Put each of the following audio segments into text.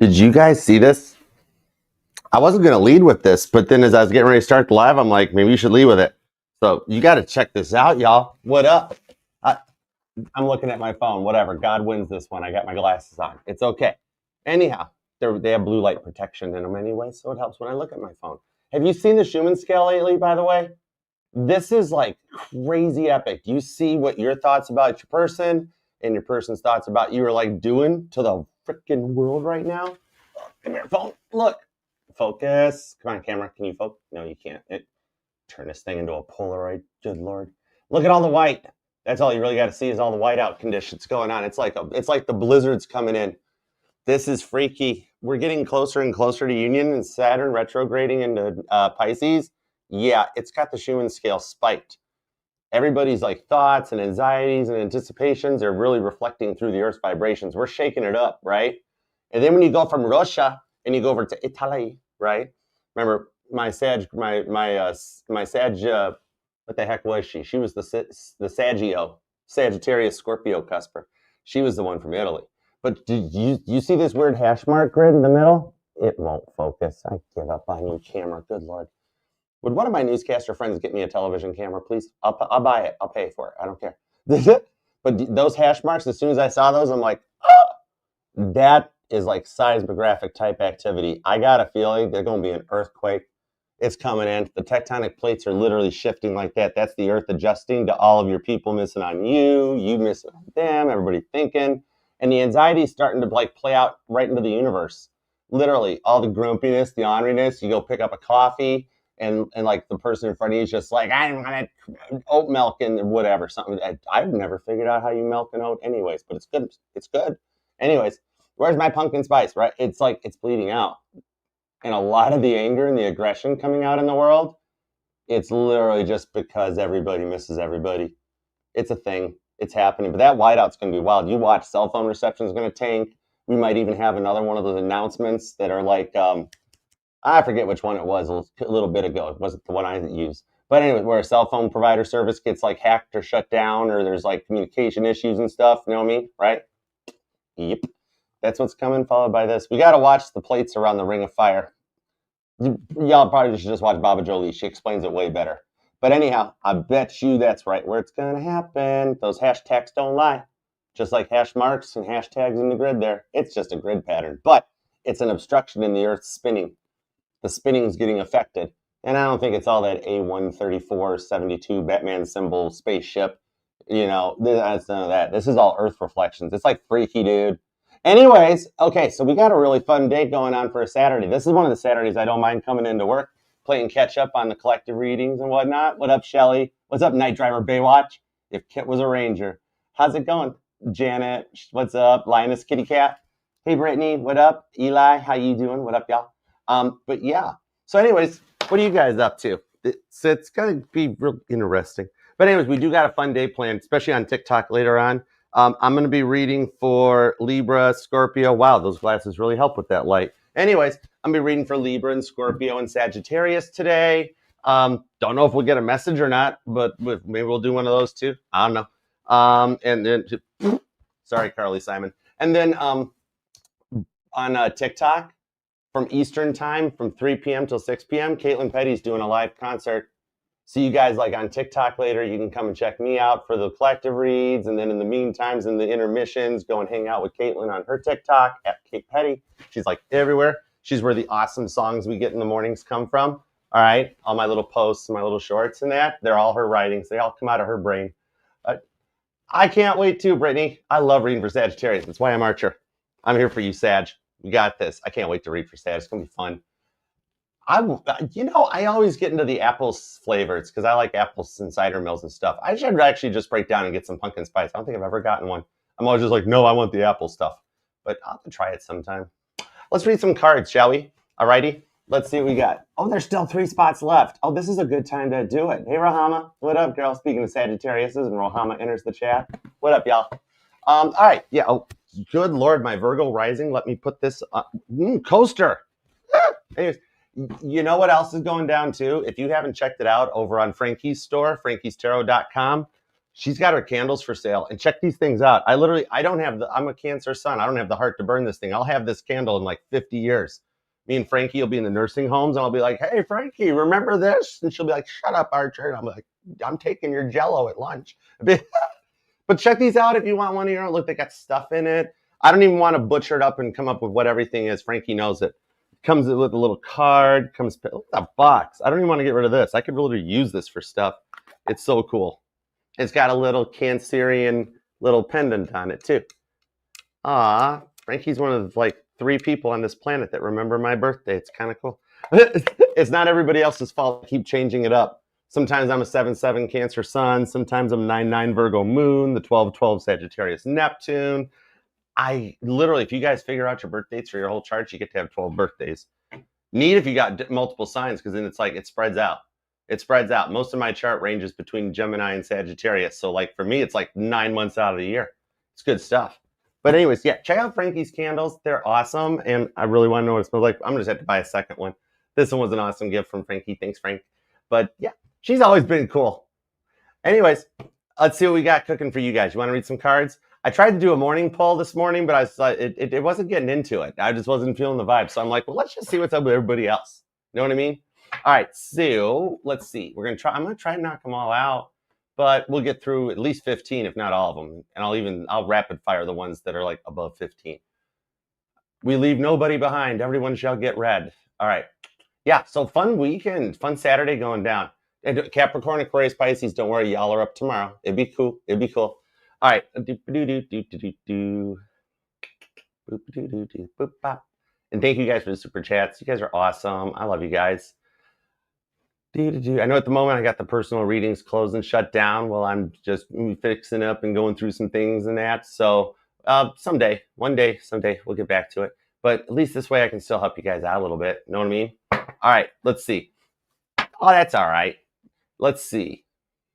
Did you guys see this? I wasn't going to lead with this, but then as I was getting ready to start the live, I'm like, maybe you should lead with it. So you got to check this out, y'all. What up? I'm looking at my phone. Whatever. God wins this one. I got my glasses on. It's okay. Anyhow, they have blue light protection in them anyway, so it helps when I look at my phone. Have you seen the Schumann scale lately, by the way? This is like crazy epic. Do you see what your thoughts about your person and your person's thoughts about you are like doing to the freaking world right now? Come here, phone. Look. Focus. Come on, camera. Can you focus? No, you can't. Turn this thing into a Polaroid. Good Lord. Look at all the white. That's all you really got to see is all the whiteout conditions going on. It's like the blizzards coming in. This is freaky. We're getting closer and closer to Union and Saturn retrograding into Pisces. Yeah, it's got the Schumann scale spiked. Everybody's like thoughts and anxieties and anticipations are really reflecting through the Earth's vibrations. We're shaking it up, right? And then when you go from Russia and you go over to Italy, right? Remember my Sag, what the heck was she? She was the Sagittarius Scorpio cusper. She was the one from Italy. But did you see this weird hash mark grid in the middle? It won't focus. I give up on you, camera. Good Lord. Would one of my newscaster friends get me a television camera, please? I'll buy it. I'll pay for it. I don't care. But those hash marks, as soon as I saw those, I'm like, oh, that is like seismographic type activity. I got a feeling there's going to be an earthquake. It's coming in. The tectonic plates are literally shifting like that. That's the Earth adjusting to all of your people missing on you, you missing on them, everybody thinking. And the anxiety is starting to like play out right into the universe. Literally, all the grumpiness, the orneriness, you go pick up a coffee, and like the person in front of you is just like, I want oat milk and whatever, something. I've never figured out how you milk an oat anyways, but it's good. It's good. Anyways, where's my pumpkin spice, right? It's like, it's bleeding out. And a lot of the anger and the aggression coming out in the world, it's literally just because everybody misses everybody. It's a thing. It's happening. But that whiteout's going to be wild. You watch, cell phone reception is going to tank. We might even have another one of those announcements that are like, I forget which one it was a little bit ago. It wasn't the one I used. But anyway, where a cell phone provider service gets like hacked or shut down, or there's like communication issues and stuff. You know what I mean? Right? Yep. That's what's coming, followed by this. We got to watch the plates around the Ring of Fire. Y'all probably should just watch Baba Jolie. She explains it way better. But anyhow, I bet you that's right where it's going to happen. Those hashtags don't lie. Just like hash marks and hashtags in the grid there. It's just a grid pattern. But it's an obstruction in the Earth's spinning. The spinning is getting affected. And I don't think it's all that A13472 Batman symbol spaceship. You know, that's none of that. This is all Earth reflections. It's like freaky, dude. Anyways, okay, so we got a really fun day going on for a Saturday. This is one of the Saturdays I don't mind coming into work, playing catch up on the collective readings and whatnot. What up, Shelly? What's up, Night Driver Baywatch? If Kit was a ranger. How's it going? Janet, what's up? Linus Kitty Cat. Hey, Brittany, what up? Eli, how you doing? What up, y'all? But yeah. So anyways, what are you guys up to? It's going to be real interesting. But anyways, we do got a fun day planned, especially on TikTok later on. I'm going to be reading for Libra, Scorpio. Wow, those glasses really help with that light. Anyways, I'm going to be reading for Libra and Scorpio and Sagittarius today. Don't know if we'll get a message or not, but maybe we'll do one of those too. I don't know. And then, sorry, Carly Simon. And then on TikTok, from Eastern time, from 3 p.m. till 6 p.m., Caitlin Petty's doing a live concert. So you guys like on TikTok later, you can come and check me out for the collective reads. And then in the meantimes, in the intermissions, go and hang out with Caitlin on her TikTok at Kate Petty. She's like everywhere. She's where the awesome songs we get in the mornings come from. All right. All my little posts, my little shorts and that, they're all her writings. They all come out of her brain. I can't wait too, Brittany. I love reading for Sagittarius. That's why I'm Archer. I'm here for you, Sag. We got this. I can't wait to read for Sag. It's going to be fun. I always get into the apple flavors because I like apples and cider mills and stuff. I should actually just break down and get some pumpkin spice. I don't think I've ever gotten one. I'm always just like, no, I want the apple stuff. But I'll have to try it sometime. Let's read some cards, shall we? Alrighty. Let's see what we got. Oh, there's still 3 spots left. Oh, this is a good time to do it. Hey, Rohama. What up, girl? Speaking of Sagittarius, and Rohama enters the chat. What up, y'all? All right. Yeah. Oh, good Lord, my Virgo rising. Let me put this coaster. Anyways. You know what else is going down too? If you haven't checked it out over on Frankie's store, frankiestarot.com, She's got her candles for sale, and check these things out. I'm a Cancer sun. I don't have the heart to burn this thing. I'll have this candle in like 50 years. Me and Frankie will be in the nursing homes, and I'll be like, hey, Frankie, remember this? And she'll be like, shut up, Archer. And I'm like, I'm taking your Jell-O at lunch. But check these out if you want one of your own. Look, they got stuff in it. I don't even want to butcher it up and come up with what everything is. Frankie knows it. Comes with a little card. Look at that box. I don't even want to get rid of this. I could really use this for stuff. It's so cool. It's got a little Cancerian little pendant on it too. Frankie's one of like 3 people on this planet that remember my birthday. It's kind of cool. It's not everybody else's fault. I keep changing it up. Sometimes I'm a 7/7 Cancer sun. Sometimes I'm 9/9 Virgo moon, the 12/12 Sagittarius Neptune. I literally, if you guys figure out your birth dates for your whole chart, you get to have 12 birthdays. Neat if you got multiple signs, because then it's like it spreads out. It spreads out. Most of my chart ranges between Gemini and Sagittarius. So like for me, it's like 9 months out of the year. It's good stuff. But anyways, yeah, check out Frankie's candles. They're awesome. And I really want to know what it smells like. I'm going to just have to buy a second one. This one was an awesome gift from Frankie. Thanks, Frank. But yeah, she's always been cool. Anyways, let's see what we got cooking for you guys. You want to read some cards? I tried to do a morning poll this morning, but it wasn't getting into it. I just wasn't feeling the vibe. So I'm like, well, let's just see what's up with everybody else. You know what I mean? All right, so let's see. I'm gonna try and knock them all out, but we'll get through at least 15, if not all of them. And I'll rapid fire the ones that are like above 15. We leave nobody behind. Everyone shall get read. All right. Yeah, so fun weekend, fun Saturday going down. And Capricorn, Aquarius, Pisces, don't worry, y'all are up tomorrow. It'd be cool. All right. And thank you guys for the super chats. You guys are awesome. I love you guys. I know at the moment I got the personal readings closed and shut down while I'm just fixing up and going through some things and that. So someday we'll get back to it. But at least this way I can still help you guys out a little bit. Know what I mean? All right, let's see. Oh, that's all right. Let's see.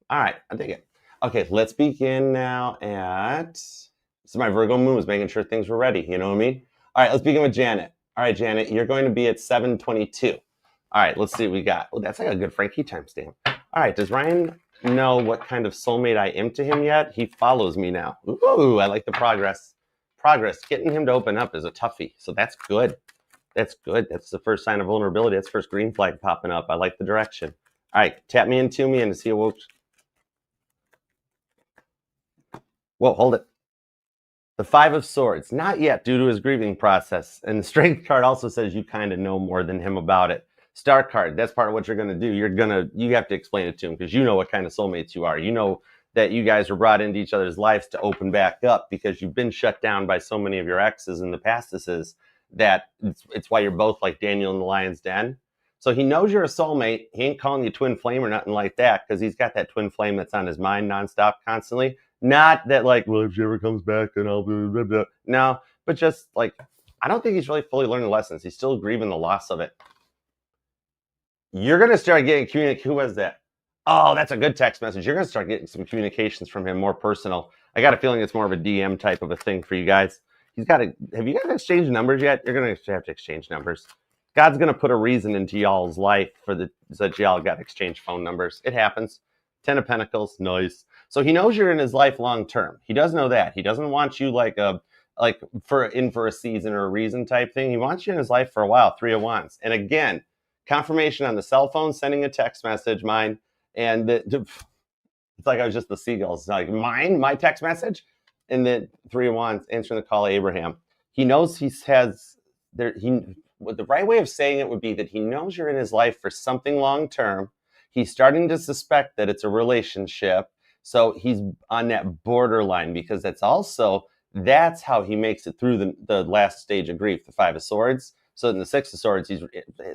All right, I dig it. Okay, let's begin now at... So my Virgo moon was making sure things were ready. You know what I mean? All right, let's begin with Janet. All right, Janet, you're going to be at 7:22. All right, let's see what we got. Oh, that's like a good Frankie timestamp. All right, does Ryan know what kind of soulmate I am to him yet? He follows me now. Ooh, I like the progress. Getting him to open up is a toughie, so that's good. That's the first sign of vulnerability. That's the first green flag popping up. I like the direction. All right, tap me into me and to see what... Whoa, hold it. The 5 of Swords. Not yet, due to his grieving process. And the Strength card also says you kind of know more than him about it. Star card, that's part of what you're going to do. You have to explain it to him because you know what kind of soulmates you are. You know that you guys were brought into each other's lives to open back up because you've been shut down by so many of your exes in the pastises that it's why you're both like Daniel in the Lion's Den. So he knows you're a soulmate. He ain't calling you twin flame or nothing like that because he's got that twin flame that's on his mind nonstop constantly. Not that like, well, if she ever comes back, then I'll blah, blah, blah. No, but just like, I don't think he's really fully learned the lessons. He's still grieving the loss of it. You're going to start getting communication. Who was that? Oh, that's a good text message. You're going to start getting some communications from him, more personal. I got a feeling it's more of a DM type of a thing for you guys. Have you guys exchanged numbers yet? You're going to have to exchange numbers. God's going to put a reason into y'all's life so that y'all got exchange phone numbers. It happens. 10 of Pentacles, nice. So he knows you're in his life long term. He does know that. He doesn't want you for a season or a reason type thing. He wants you in his life for a while. 3 of Wands. And again, confirmation on the cell phone, sending a text message, mine. And it's like I was just the seagulls. It's like my text message. And then 3 of Wands, answering the call of Abraham. He knows the right way of saying it would be that he knows you're in his life for something long term. He's starting to suspect that it's a relationship. So he's on that borderline because that's how he makes it through the last stage of grief, the 5 of Swords. So in the 6 of Swords, he's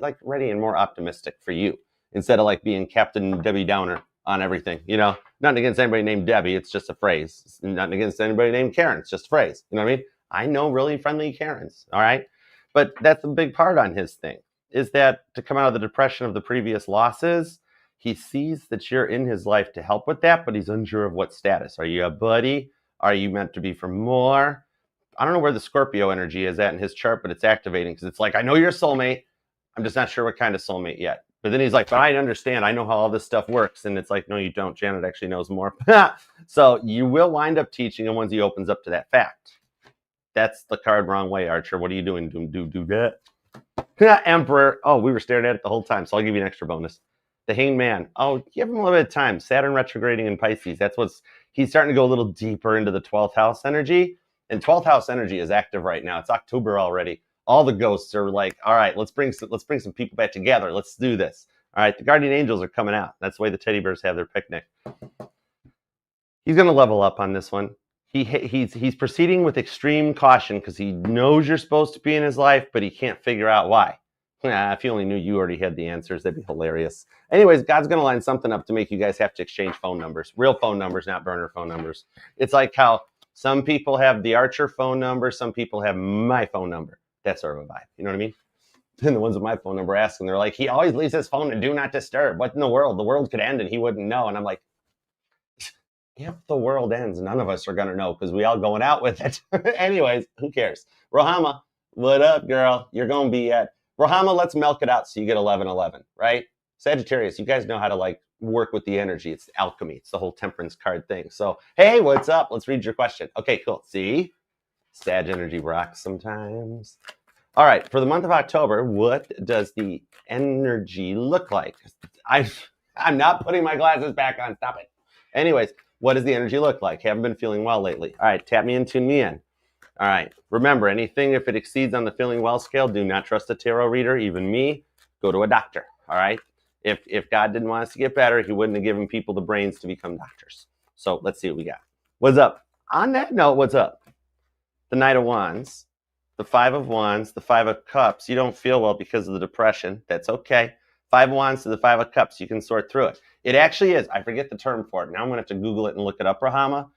like ready and more optimistic for you instead of like being Captain Debbie Downer on everything. You know, nothing against anybody named Debbie. It's just a phrase. Nothing against anybody named Karen. It's just a phrase. You know what I mean? I know really friendly Karens. All right. But that's a big part on his thing is that to come out of the depression of the previous losses, he sees that you're in his life to help with that, but he's unsure of what status. Are you a buddy? Are you meant to be for more? I don't know where the Scorpio energy is at in his chart, but it's activating because it's like, I know you're a soulmate. I'm just not sure what kind of soulmate yet. But then he's like, but I understand. I know how all this stuff works. And it's like, no, you don't. Janet actually knows more. So you will wind up teaching him once he opens up to that fact. That's the card wrong way, Archer. What are you doing? Do that. Emperor. Oh, we were staring at it the whole time. So I'll give you an extra bonus. The Hanged Man. Oh, give him a little bit of time. Saturn retrograding in Pisces. He's starting to go a little deeper into the 12th house energy. And 12th house energy is active right now. It's October already. All the ghosts are like, all right, let's bring some people back together. Let's do this. All right, the guardian angels are coming out. That's the way the teddy bears have their picnic. He's going to level up on this one. He's proceeding with extreme caution because he knows you're supposed to be in his life, but he can't figure out why. If you only knew you already had the answers, that'd be hilarious. Anyways, God's going to line something up to make you guys have to exchange phone numbers. Real phone numbers, not burner phone numbers. It's like how some people have the Archer phone number. Some people have my phone number. That's sort of a vibe. You know what I mean? And the ones with my phone number asking, they're like, he always leaves his phone to do not disturb. What in the world? The world could end and he wouldn't know. And I'm like, if the world ends, none of us are going to know because we all going out with it. Anyways, who cares? Rohama, what up, girl? You're going to be at Rohama. Let's milk it out so you get 11-11, right? Sagittarius, you guys know how to like work with the energy. It's alchemy. It's the whole temperance card thing. So, hey, what's up? Let's read your question. Okay, cool. See? Sag energy rocks sometimes. All right, for the month of October, what does the energy look like? I'm not putting my glasses back on. Stop it. Anyways, what does the energy look like? Haven't been feeling well lately. All right, tap me in, tune me in. All right, remember, anything if it exceeds on the feeling well scale, do not trust a tarot reader, even me. Go to a doctor, all right? If God didn't want us to get better, he wouldn't have given people the brains to become doctors. So let's see what we got. What's up? On that note, what's up? The Knight of Wands. The Five of Wands, the Five of Cups. You don't feel well because of the depression. That's okay. Five of Wands to the Five of Cups. You can sort through it. It actually is. I forget the term for it. Now I'm going to have to Google it and look it up, Rahama.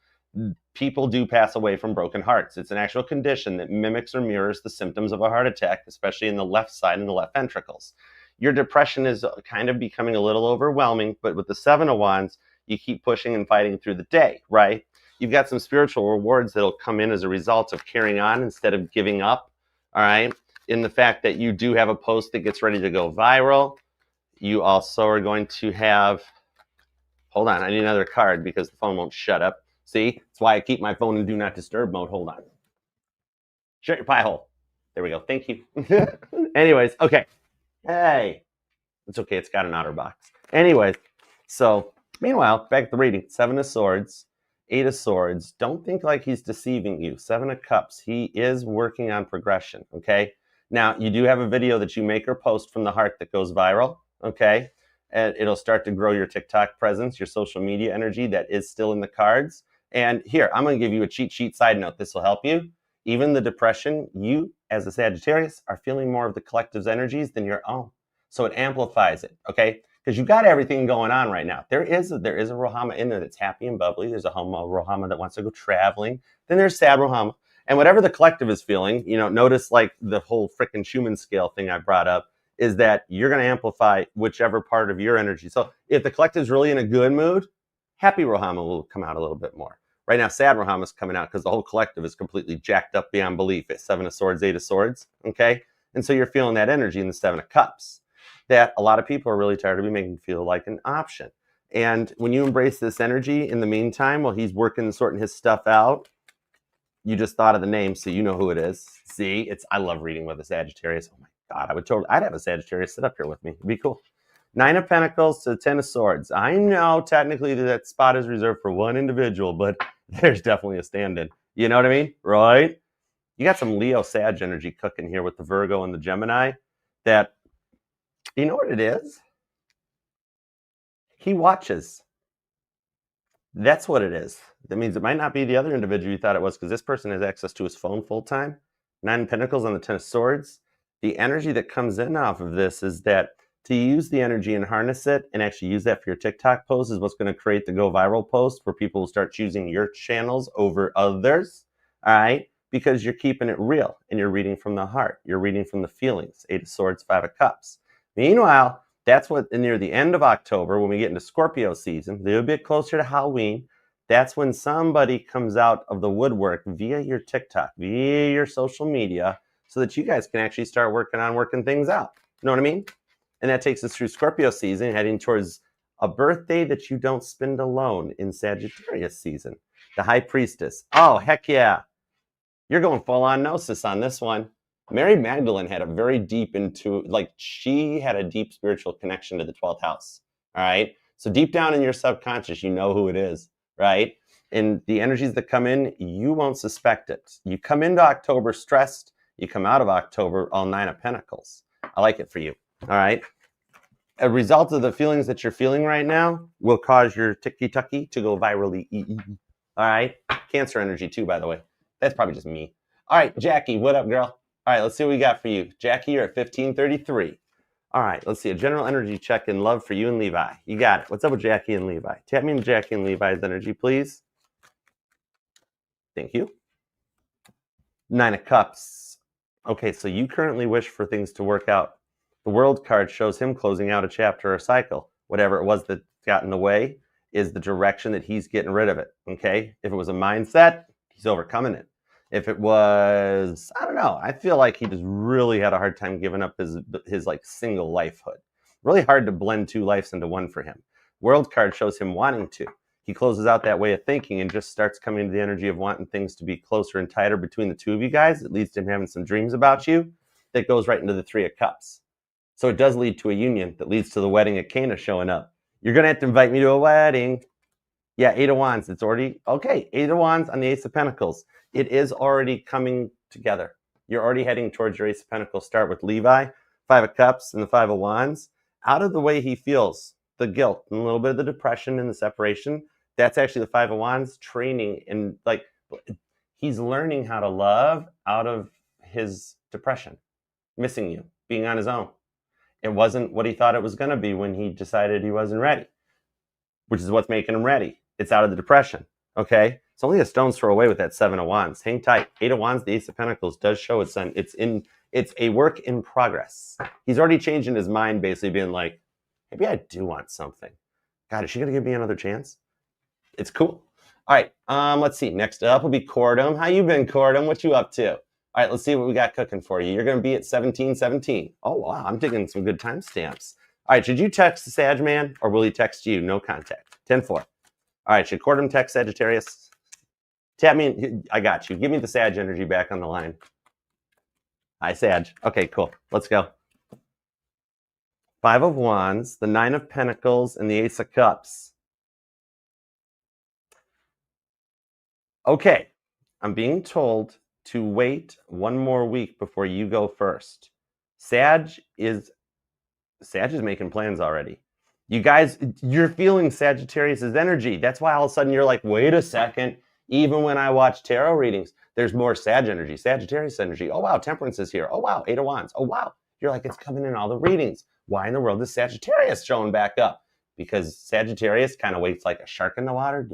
People do pass away from broken hearts. It's an actual condition that mimics or mirrors the symptoms of a heart attack, especially in the left side and the left ventricles. Your depression is kind of becoming a little overwhelming, but with the Seven of Wands, you keep pushing and fighting through the day, right? You've got some spiritual rewards that'll come in as a result of carrying on instead of giving up, all right? In the fact that you do have a post that gets ready to go viral. You also are going to have, hold on, I need another card because the phone won't shut up. See, that's why I keep my phone in do not disturb mode. Hold on. Shut your pie hole. There we go. Thank you. Anyways, okay. Hey, it's okay. It's got an outer box. Anyways, so meanwhile, back to the reading. Seven of Swords. Eight of Swords. Don't think like he's deceiving you. Seven of Cups. He is working on progression, okay? Now, you do have a video that you make or post from the heart that goes viral, okay? And it'll start to grow your TikTok presence, your social media energy that is still in the cards. And here, I'm going to give you a cheat sheet side note. This will help you. Even the depression, you, as a Sagittarius, are feeling more of the collective's energies than your own. So it amplifies it, okay? Because you've got everything going on right now. There is a Rohama in there that's happy and bubbly. There's a Rohama that wants to go traveling. Then there's sad Rohama. And whatever the collective is feeling, you know, notice like the whole frickin' Schumann scale thing I brought up is that you're going to amplify whichever part of your energy. So if the collective is really in a good mood, happy Rohama will come out a little bit more. Right now, sad Rohama is coming out because the whole collective is completely jacked up beyond belief. It's Seven of Swords, Eight of Swords, okay? And so you're feeling that energy in the Seven of Cups that a lot of people are really tired of making feel like an option. And when you embrace this energy in the meantime, while he's working and sorting his stuff out, you just thought of the name, so you know who it is. See, I love reading with a Sagittarius. Oh my God, I'd have a Sagittarius sit up here with me. It'd be cool. Nine of Pentacles to the Ten of Swords. I know technically that spot is reserved for one individual, but there's definitely a stand-in. You know what I mean? Right? You got some Leo Sag energy cooking here with the Virgo and the Gemini that, you know what it is? He watches. That's what it is. That means it might not be the other individual you thought it was because this person has access to his phone full time. Nine of Pentacles on the Ten of Swords. The energy that comes in off of this is that to use the energy and harness it and actually use that for your TikTok post is what's going to create the go viral post where people will start choosing your channels over others. All right? Because you're keeping it real and you're reading from the heart. You're reading from the feelings. Eight of Swords, Five of Cups. Meanwhile, that's what near the end of October, when we get into Scorpio season, a little bit closer to Halloween, that's when somebody comes out of the woodwork via your TikTok, via your social media, so that you guys can actually start working things out. You know what I mean? And that takes us through Scorpio season, heading towards a birthday that you don't spend alone in Sagittarius season. The High Priestess. Oh, heck yeah. You're going full-on gnosis on this one. Mary Magdalene had a very deep she had a deep spiritual connection to the 12th house. All right. So deep down in your subconscious, you know who it is, right? And the energies that come in, you won't suspect it. You come into October stressed. You come out of October all 9 of Pentacles. I like it for you. All right. A result of the feelings that you're feeling right now will cause your ticky-tucky to go virally. All right. Cancer energy too, by the way. That's probably just me. All right, Jackie, what up, girl? All right, let's see what we got for you. Jackie, you're at 1533. All right, let's see. A general energy check in love for you and Levi. You got it. What's up with Jackie and Levi? Tap me into Jackie and Levi's energy, please. Thank you. 9 of Cups. Okay, so you currently wish for things to work out. The World card shows him closing out a chapter or cycle. Whatever it was that got in the way is the direction that he's getting rid of it, okay? If it was a mindset, he's overcoming it. If it was, I don't know, I feel like he just really had a hard time giving up his like single lifehood. Really hard to blend 2 lives into one for him. World card shows him wanting to. He closes out that way of thinking and just starts coming into the energy of wanting things to be closer and tighter between the 2 of you guys. It leads to him having some dreams about you that goes right into the 3 of Cups. So it does lead to a union that leads to the wedding of Cana showing up. You're going to have to invite me to a wedding. Yeah, 8 of Wands. It's already, okay, 8 of Wands on the Ace of Pentacles. It is already coming together. You're already heading towards your Ace of Pentacles. Start with Levi, 5 of Cups, and the 5 of Wands. Out of the way he feels, the guilt, and a little bit of the depression and the separation, that's actually the 5 of Wands training. And like, he's learning how to love out of his depression, missing you, being on his own. It wasn't what he thought it was going to be when he decided he wasn't ready, which is what's making him ready. It's out of the depression, okay? It's only a stone's throw away with that 7 of Wands. Hang tight. 8 of Wands, the Ace of Pentacles does show it's a work in progress. He's already changing his mind, basically being like, maybe I do want something. God, is she going to give me another chance? It's cool. All right, let's see. Next up will be Cordum. How you been, Cordum? What you up to? All right, let's see what we got cooking for you. You're going to be at 1717. Oh, wow, I'm digging some good timestamps. All right, should you text the Sag Man or will he text you? No contact. 10-4. All right, should Cordum text Sagittarius? Tap me in. I got you. Give me the Sag energy back on the line. Hi, Sag. Okay, cool. Let's go. 5 of Wands, the 9 of Pentacles, and the Ace of Cups. Okay, I'm being told to wait 1 more week before you go first. Sag is making plans already. You guys, you're feeling Sagittarius' energy. That's why all of a sudden you're like, wait a second. Even when I watch tarot readings, there's more Sag energy, Sagittarius energy. Oh, wow, Temperance is here. Oh, wow, 8 of Wands. Oh, wow. You're like, it's coming in all the readings. Why in the world is Sagittarius showing back up? Because Sagittarius kind of waits like a shark in the water,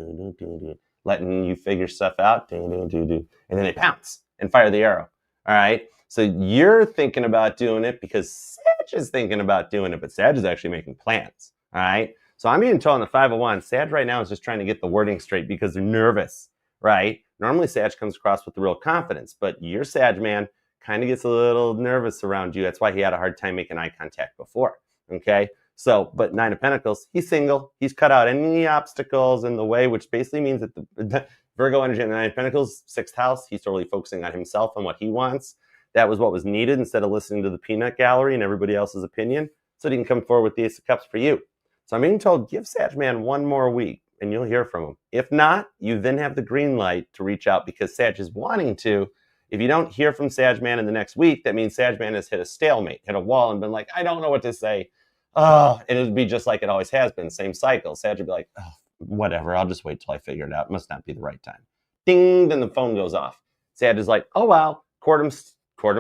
letting you figure stuff out, and then they pounce and fire the arrow. All right? So you're thinking about doing it because Sag is thinking about doing it, but Sag is actually making plans. All right? So I'm being told on the 5 of Wands, Sag right now is just trying to get the wording straight because they're nervous, right? Normally Sag comes across with the real confidence, but your Sag man kind of gets a little nervous around you. That's why he had a hard time making eye contact before, okay? So, but 9 of Pentacles, he's single. He's cut out any obstacles in the way, which basically means that the Virgo energy in the 9 of Pentacles, 6th house, he's totally focusing on himself and what he wants. That was what was needed instead of listening to the peanut gallery and everybody else's opinion. So he can come forward with the Ace of Cups for you. So I'm being told, give Sag Man 1 more week and you'll hear from him. If not, you then have the green light to reach out because Sag is wanting to. If you don't hear from Sag Man in the next week, that means Sag Man has hit a stalemate, hit a wall and been like, I don't know what to say. Oh, and it would be just like it always has been, same cycle. Sag would be like, oh, whatever, I'll just wait till I figure it out. It must not be the right time. Ding, then the phone goes off. Sag is like, oh, wow, Cordum's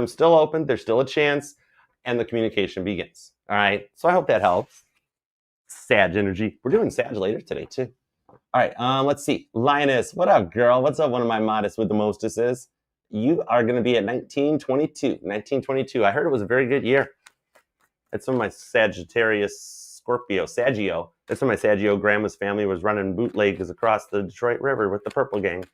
still open. There's still a chance. And the communication begins. All right, so I hope that helps. Sag energy. We're doing Sag later today, too. All right, let's see. Linus, what up, girl? What's up, one of my modest with the mostesses? You are going to be at 1922. 1922. I heard it was a very good year. That's when my Sagittarius Scorpio, Saggio. That's when my Saggio grandma's family was running bootlegs across the Detroit River with the Purple Gang.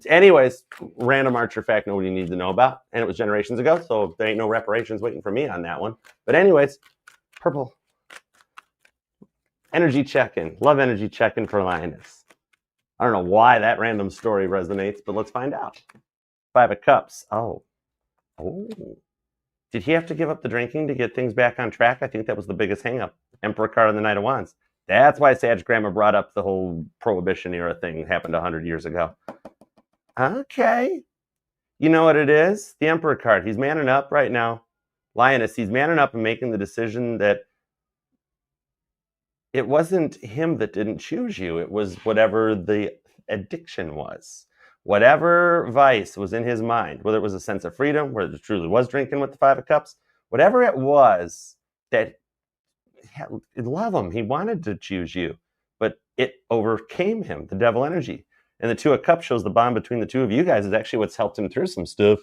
Anyways, random Archer fact nobody needs to know about. And it was generations ago, so there ain't no reparations waiting for me on that one. But anyways, Purple. Energy check-in. Love energy check-in for Lioness. I don't know why that random story resonates, but let's find out. 5 of Cups. Oh. Did he have to give up the drinking to get things back on track? I think that was the biggest hang-up. Emperor card on the Knight of Wands. That's why Sag Grandma brought up the whole Prohibition era thing that happened 100 years ago. Okay. You know what it is? The Emperor card. He's manning up right now. Lioness, he's manning up and making the decision that it wasn't him that didn't choose you. It was whatever the addiction was. Whatever vice was in his mind, whether it was a sense of freedom, whether it truly was drinking with the 5 of Cups, whatever it was that love him, he wanted to choose you, but it overcame him, the devil energy. And the 2 of Cups shows the bond between the two of you guys is actually what's helped him through some stuff.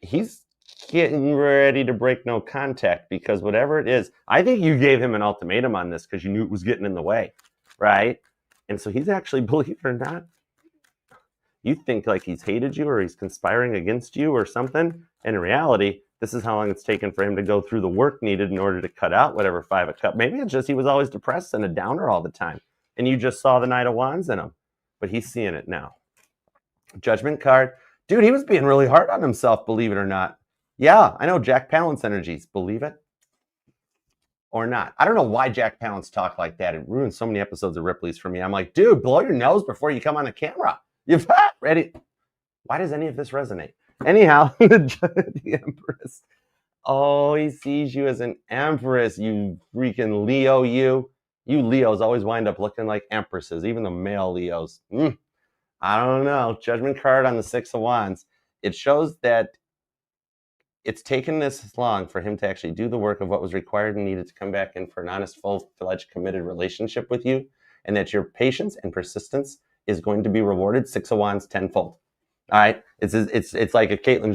He's getting ready to break no contact because whatever it is, I think you gave him an ultimatum on this because you knew it was getting in the way, right? And so he's actually, believe it or not, you think like he's hated you or he's conspiring against you or something. And in reality, this is how long it's taken for him to go through the work needed in order to cut out whatever 5 of Cups. Maybe it's just he was always depressed and a downer all the time. And you just saw the Knight of Wands in him. But he's seeing it now. Judgment card. Dude, he was being really hard on himself, believe it or not. Yeah, I know Jack Palance energies. Believe it or not. I don't know why Jack Palance talked like that. It ruined so many episodes of Ripley's for me. I'm like, dude, blow your nose before you come on the camera. You've ready. Why does any of this resonate? Anyhow, the Empress. Oh, he sees you as an Empress. You freaking Leo, you. You Leos always wind up looking like Empresses, even the male Leos. I don't know. Judgment card on the 6 of Wands. It shows that it's taken this long for him to actually do the work of what was required and needed to come back in for an honest, full-fledged, committed relationship with you, and that your patience and persistence is going to be rewarded 6 of Wands tenfold. All right, it's like if Caitlin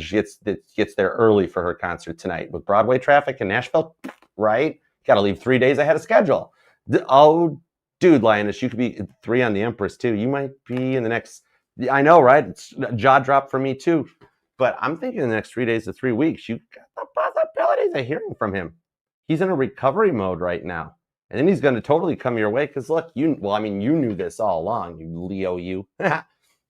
gets there early for her concert tonight with Broadway traffic in Nashville, right? Got to leave 3 days ahead of schedule. Oh, dude, Lioness, you could be 3 on the Empress too. You might be in the next. I know, right? It's a jaw drop for me too. But I'm thinking in the next 3 days to 3 weeks, you got the possibilities of hearing from him. He's in a recovery mode right now. And then he's going to totally come your way because, look, you knew this all along, you Leo, you.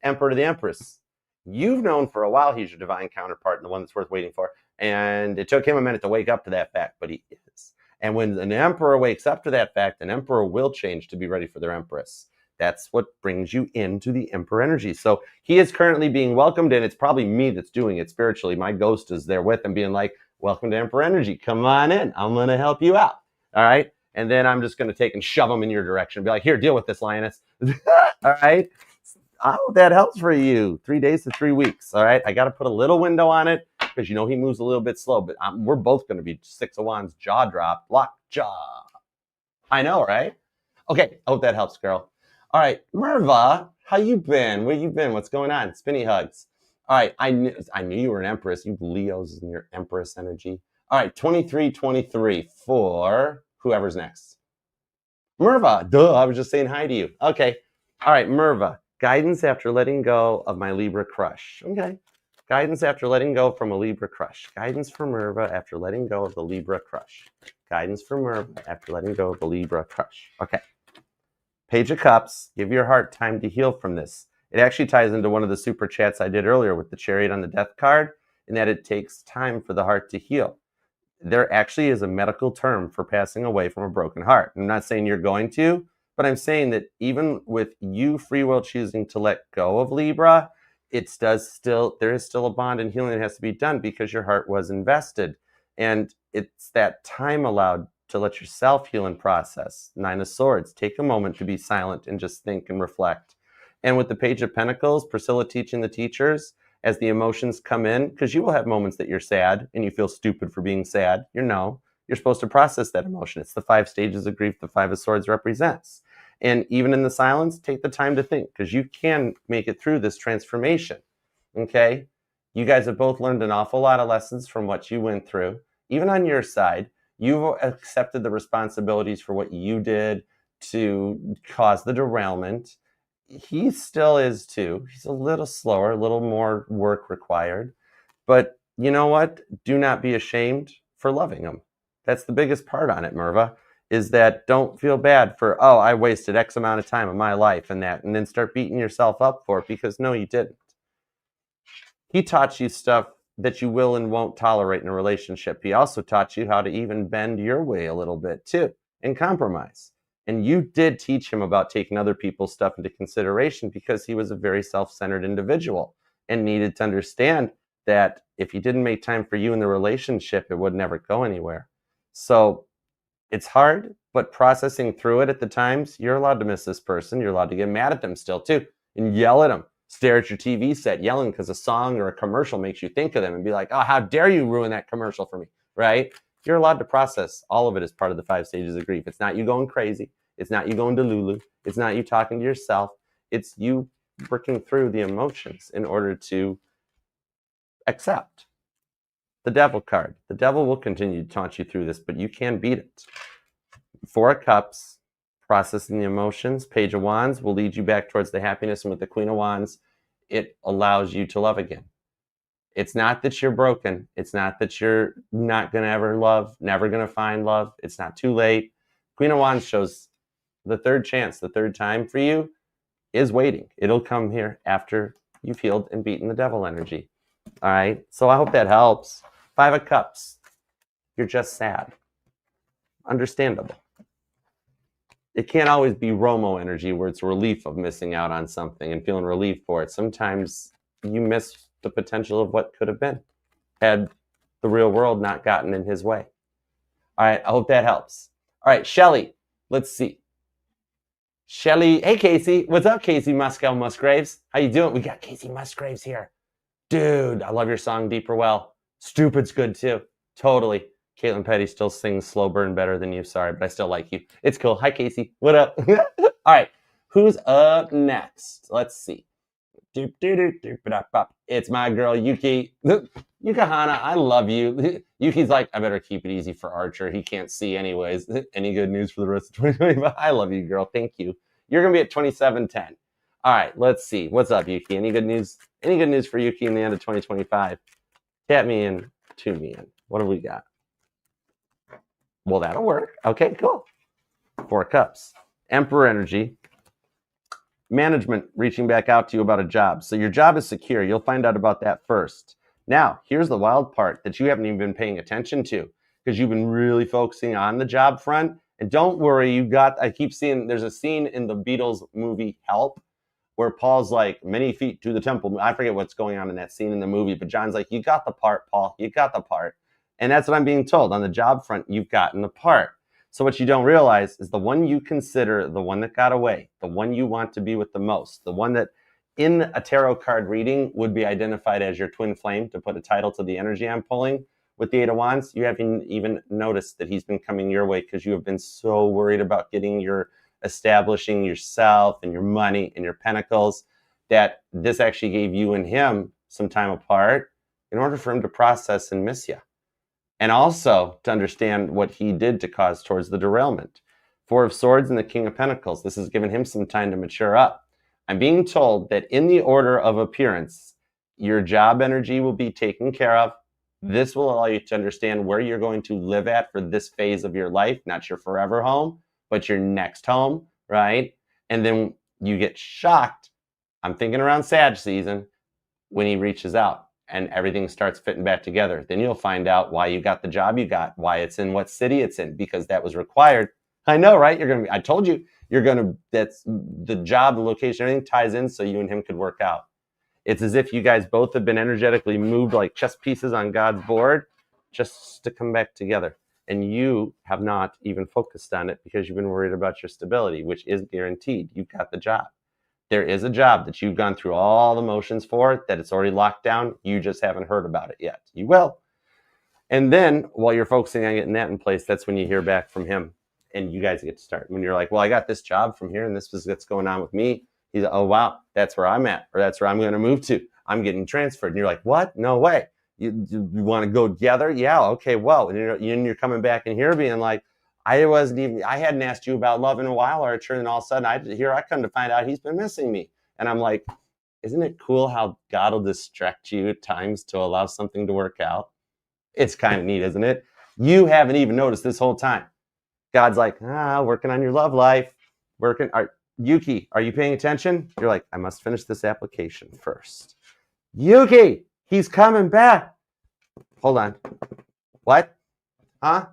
Emperor to the Empress. You've known for a while he's your divine counterpart and the one that's worth waiting for. And it took him a minute to wake up to that fact, but he is. And when an emperor wakes up to that fact, an emperor will change to be ready for their Empress. That's what brings you into the Emperor energy. So he is currently being welcomed, and it's probably me that's doing it spiritually. My ghost is there with him being like, welcome to Emperor energy. Come on in. I'm going to help you out. All right. And then I'm just going to take and shove him in your direction. Be like, here, deal with this, Lioness. All right. I hope that helps for you. 3 days to 3 weeks. All right. I got to put a little window on it because, he moves a little bit slow. But we're both going to be 6 of Wands, jaw drop, lock jaw. I know, right? Okay. I hope that helps, girl. All right, Merva, how you been? Where you been? What's going on? Spinny hugs. All right, I knew you were an Empress. You Leos in your Empress energy. All right, 2323 for whoever's next. Merva, duh, I was just saying hi to you. Okay, all right, Merva, guidance after letting go of my Libra crush. Okay, guidance after letting go from a Libra crush. Guidance for Merva after letting go of the Libra crush. Guidance for Merva after letting go of the Libra crush. Okay. Page of Cups, give your heart time to heal from this. It actually ties into one of the super chats I did earlier with the Chariot on the Death card, in that it takes time for the heart to heal. There actually is a medical term for passing away from a broken heart. I'm not saying you're going to, but I'm saying that even with you free will choosing to let go of Libra, there is still a bond and healing that has to be done because your heart was invested. And it's that time allowed to let yourself heal and process. 9 of Swords, take a moment to be silent and just think and reflect. And with the Page of Pentacles, Priscilla teaching the teachers, as the emotions come in, because you will have moments that you're sad and you feel stupid for being sad. You're supposed to process that emotion. It's the 5 stages of grief the 5 of Swords represents. And even in the silence, take the time to think because you can make it through this transformation. Okay? You guys have both learned an awful lot of lessons from what you went through. Even on your side, you've accepted the responsibilities for what you did to cause the derailment. He still is too. He's a little slower, a little more work required. But you know what? Do not be ashamed for loving him. That's the biggest part on it, Merva, is that don't feel bad for, oh, I wasted X amount of time of my life and that, and then start beating yourself up for it, because no, you didn't. He taught you stuff that you will and won't tolerate in a relationship. He also taught you how to even bend your way a little bit too and compromise. And you did teach him about taking other people's stuff into consideration, because he was a very self-centered individual and needed to understand that if he didn't make time for you in the relationship, it would never go anywhere. So it's hard, but processing through it at the times, you're allowed to miss this person. You're allowed to get mad at them still too and yell at them. Stare at your TV set yelling because a song or a commercial makes you think of them and be like, oh, how dare you ruin that commercial for me, right? You're allowed to process all of it as part of the 5 stages of grief. It's not you going crazy. It's not you going to Lulu. It's not you talking to yourself. It's you working through the emotions in order to accept. The devil card. The devil will continue to taunt you through this, but you can beat it. 4 of Cups, processing the emotions. Page of Wands will lead you back towards the happiness, and with the Queen of Wands, it allows you to love again. It's not that you're broken. It's not that you're not going to ever love, never going to find love. It's not too late. Queen of Wands shows the third chance, the third time for you is waiting. It'll come here after you've healed and beaten the devil energy. All right. So I hope that helps. 5 of Cups. You're just sad. Understandable. It can't always be Romo energy where it's relief of missing out on something and feeling relief for it. Sometimes you miss the potential of what could have been had the real world not gotten in his way. All right, I hope that helps. All right, Shelly, let's see. Shelly, hey, Casey. What's up, Casey Musgraves? How you doing? We got Casey Musgraves here. Dude, I love your song, Deeper Well. Stupid's good, too. Totally. Caitlin Petty still sings Slow Burn better than you. Sorry, but I still like you. It's cool. Hi, Casey. What up? All right. Who's up next? Let's see. It's my girl, Yuki. Yukahana, I love you. Yuki's like, I better keep it easy for Archer. He can't see anyways. Any good news for the rest of 2025? I love you, girl. Thank you. You're going to be at 2710. All right, let's see. What's up, Yuki? Any good news? Any good news for Yuki in the end of 2025? Tap me in, tune me in. What have we got? Well, that'll work. Okay, cool. 4 Cups. Emperor energy. Management reaching back out to you about a job. So your job is secure. You'll find out about that first. Now, here's the wild part that you haven't even been paying attention to, because you've been really focusing on the job front. And don't worry, I keep seeing there's a scene in the Beatles movie Help where Paul's like, many feet to the temple. I forget what's going on in that scene in the movie, but John's like, you got the part, Paul. You got the part. And that's what I'm being told. On the job front, you've gotten the part. So what you don't realize is the one you consider the one that got away, the one you want to be with the most, the one that in a tarot card reading would be identified as your twin flame, to put a title to the energy I'm pulling. With the 8 of Wands, you haven't even noticed that he's been coming your way because you have been so worried about establishing yourself and your money and your pentacles, that this actually gave you and him some time apart in order for him to process and miss you. And also to understand what he did to cause towards the derailment. 4 of Swords and the King of Pentacles. This has given him some time to mature up. I'm being told that in the order of appearance, your job energy will be taken care of. This will allow you to understand where you're going to live at for this phase of your life, not your forever home, but your next home, right? And then you get shocked, I'm thinking around Sag season, when he reaches out and everything starts fitting back together. Then you'll find out why you got the job you got, why it's in what city it's in, because that was required. I know, right? I told you, that's the job, the location, everything ties in so you and him could work out. It's as if you guys both have been energetically moved like chess pieces on God's board just to come back together. And you have not even focused on it because you've been worried about your stability, which is guaranteed. You've got the job. There is a job that you've gone through all the motions for, that it's already locked down. You just haven't heard about it yet. You will. And then while you're focusing on getting that in place, that's when you hear back from him and you guys get to start. When you're like, well, I got this job from here and this is what's going on with me. He's like, oh, wow, that's where I'm at, or that's where I'm going to move to. I'm getting transferred. And you're like, what? No way. You want to go together? Yeah. Okay. Well, and you're coming back in here being like, I hadn't asked you about love in a while, Archer, and all of a sudden I come to find out he's been missing me. And I'm like, isn't it cool how God will distract you at times to allow something to work out? It's kind of neat, isn't it? You haven't even noticed this whole time. God's like, working on your love life. Yuki, are you paying attention? You're like, I must finish this application first. Yuki, he's coming back. Hold on. What? Huh?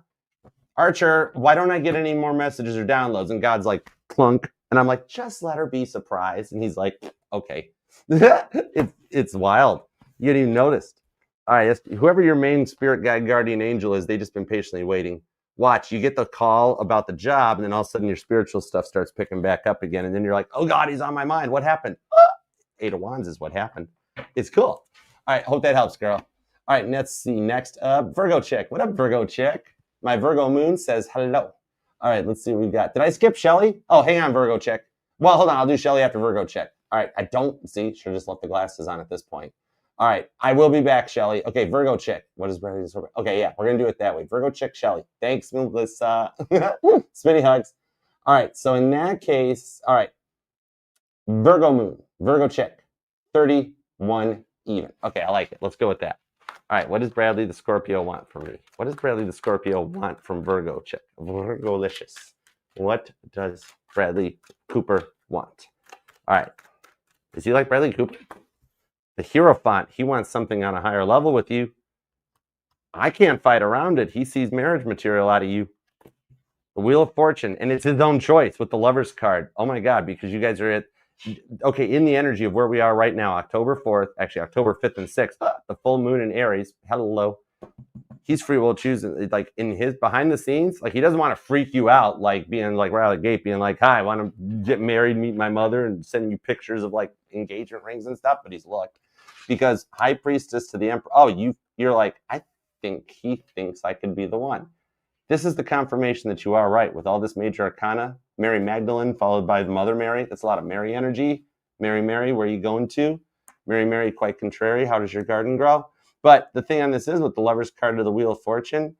Archer, why don't I get any more messages or downloads? And God's like, clunk. And I'm like, just let her be surprised. And he's like, okay. It's wild. You didn't even notice. All right, whoever your main spirit guide, guardian angel is, they've just been patiently waiting. Watch, you get the call about the job, and then all of a sudden your spiritual stuff starts picking back up again. And then you're like, oh God, he's on my mind. What happened? Eight of Wands is what happened. It's cool. All right, hope that helps, girl. All right, let's see. Next up, Virgo chick. What up, Virgo chick? My Virgo moon says hello. All right, let's see what we've got. Did I skip Shelly? Oh, hang on, Virgo chick. Well, hold on. I'll do Shelly after Virgo chick. All right, I don't see. Should have just left the glasses on at this point. All right, I will be back, Shelly. Okay, Virgo chick. What is Bradley? Okay, yeah, we're going to do it that way. Virgo chick, Shelly. Thanks, Melissa. Spinny hugs. All right, so in that case, all right, Virgo moon, Virgo chick, 31 even. Okay, I like it. Let's go with that. All right, what does Bradley the Scorpio want from me? What does Bradley the Scorpio want from Virgo chick? Virgolicious. What does Bradley Cooper want? All right, does he like Bradley Cooper? The Hierophant, he wants something on a higher level with you. I can't fight around it. He sees marriage material out of you. The Wheel of Fortune, and it's his own choice with the Lover's card. Oh my God, because you guys are in the energy of where we are right now, October 4th, actually October 5th and 6th, the full moon in Aries. Hello. He's free will choosing, like in his behind the scenes, like he doesn't want to freak you out, like being like right out of the gate, being like, hi, I want to get married, meet my mother, and sending you pictures of like engagement rings and stuff. But he's looked because High Priestess to the Emperor. Oh, you're like, I think he thinks I could be the one. This is the confirmation that you are right with all this major arcana. Mary Magdalene followed by the Mother Mary. That's a lot of Mary energy. Mary, Mary, where are you going to? Mary, Mary, quite contrary. How does your garden grow? But the thing on this is with the Lover's card of the Wheel of Fortune,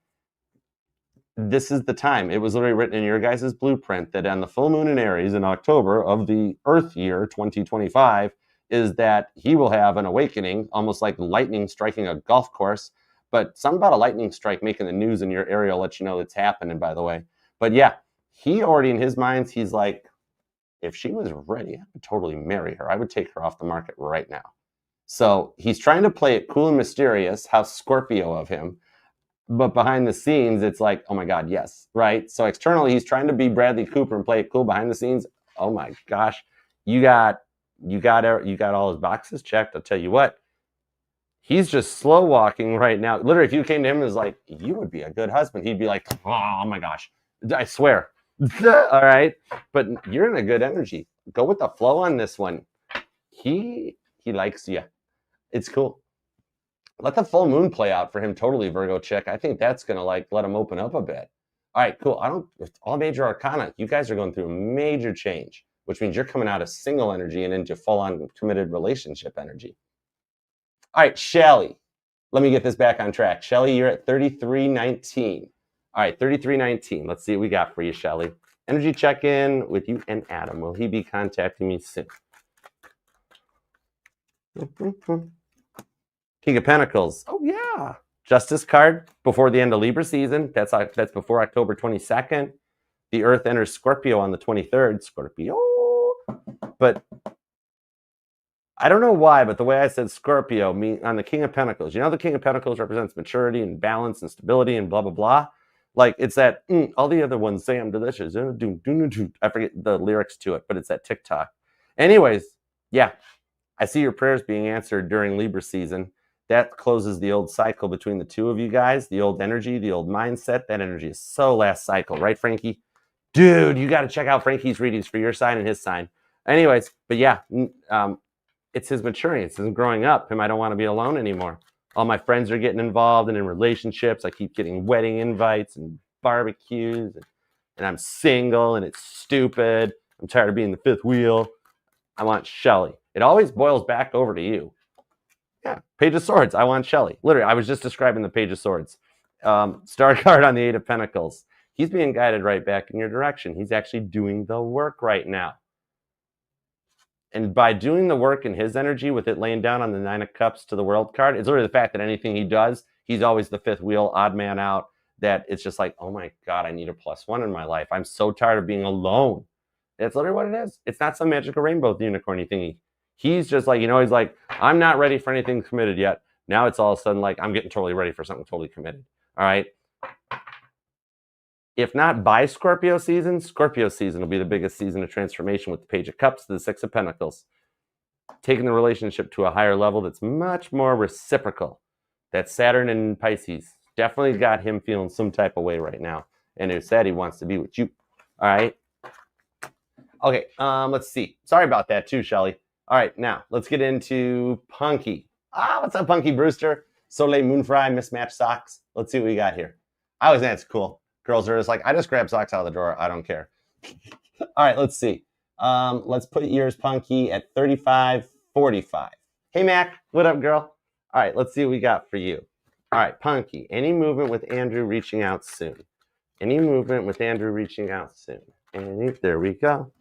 this is the time. It was literally written in your guys' blueprint that on the full moon in Aries in October of the Earth year 2025 is that he will have an awakening, almost like lightning striking a golf course. But something about a lightning strike making the news in your area will let you know it's happening, by the way. But yeah, he already in his mind, he's like, if she was ready, I would totally marry her. I would take her off the market right now. So he's trying to play it cool and mysterious, how Scorpio of him. But behind the scenes, it's like, oh my God, yes, right? So externally, he's trying to be Bradley Cooper and play it cool. Behind the scenes, oh my gosh, you got all his boxes checked. I'll tell you what, he's just slow walking right now. Literally, if you came to him and was like, you would be a good husband, he'd be like, oh my gosh, I swear. All right, but you're in a good energy. Go with the flow on this one. He likes you. It's cool. Let the full moon play out for him totally, Virgo chick. I think that's going to like let him open up a bit. All right, cool. All major arcana, you guys are going through a major change, which means you're coming out of single energy and into full-on committed relationship energy. All right, Shelly. Let me get this back on track. Shelly, you're at 3319. All right, 3319. Let's see what we got for you, Shelly. Energy check-in with you and Adam. Will he be contacting me soon? King of Pentacles. Oh, yeah. Justice card before the end of Libra season. That's before October 22nd. The Earth enters Scorpio on the 23rd. Scorpio. But I don't know why, but the way I said Scorpio on the King of Pentacles, you know, the King of Pentacles represents maturity and balance and stability and blah, blah, blah. Like it's that, all the other ones say I'm delicious. I forget the lyrics to it, but it's that TikTok. Anyways, yeah, I see your prayers being answered during Libra season. That closes the old cycle between the two of you guys, the old energy, the old mindset. That energy is so last cycle, right, Frankie? Dude, you got to check out Frankie's readings for your sign and his sign. Anyways, but yeah, it's his maturing. It's his growing up. I don't want to be alone anymore. All my friends are getting involved and in relationships. I keep getting wedding invites and barbecues, and I'm single, and it's stupid. I'm tired of being the fifth wheel. I want Shelly. It always boils back over to you. Yeah, Page of Swords. I want Shelly. Literally, I was just describing the Page of Swords. Star card on the Eight of Pentacles. He's being guided right back in your direction. He's actually doing the work right now. And by doing the work in his energy with it laying down on the Nine of Cups to the World card, it's literally the fact that anything he does, he's always the fifth wheel, odd man out, that it's just like, oh my God, I need a +1 in my life. I'm so tired of being alone. That's literally what it is. It's not some magical rainbow unicorny thingy. He's just like, he's like, I'm not ready for anything committed yet. Now it's all of a sudden like, I'm getting totally ready for something totally committed. All right. If not by Scorpio season will be the biggest season of transformation with the Page of Cups to the Six of Pentacles. Taking the relationship to a higher level that's much more reciprocal. That Saturn and Pisces definitely got him feeling some type of way right now. And it said he wants to be with you. All right. Okay, let's see. Sorry about that too, Shelly. All right, now let's get into Punky. What's up, Punky Brewster? Soleil Moonfry, mismatched socks. Let's see what we got here. I always think it's cool. Girls are just like, I just grab socks out of the drawer. I don't care. All right, let's see. Let's put yours, Punky, at 35:45. Hey, Mac. What up, girl? All right, let's see what we got for you. All right, Punky. Any movement with Andrew reaching out soon? Any movement with Andrew reaching out soon? There we go.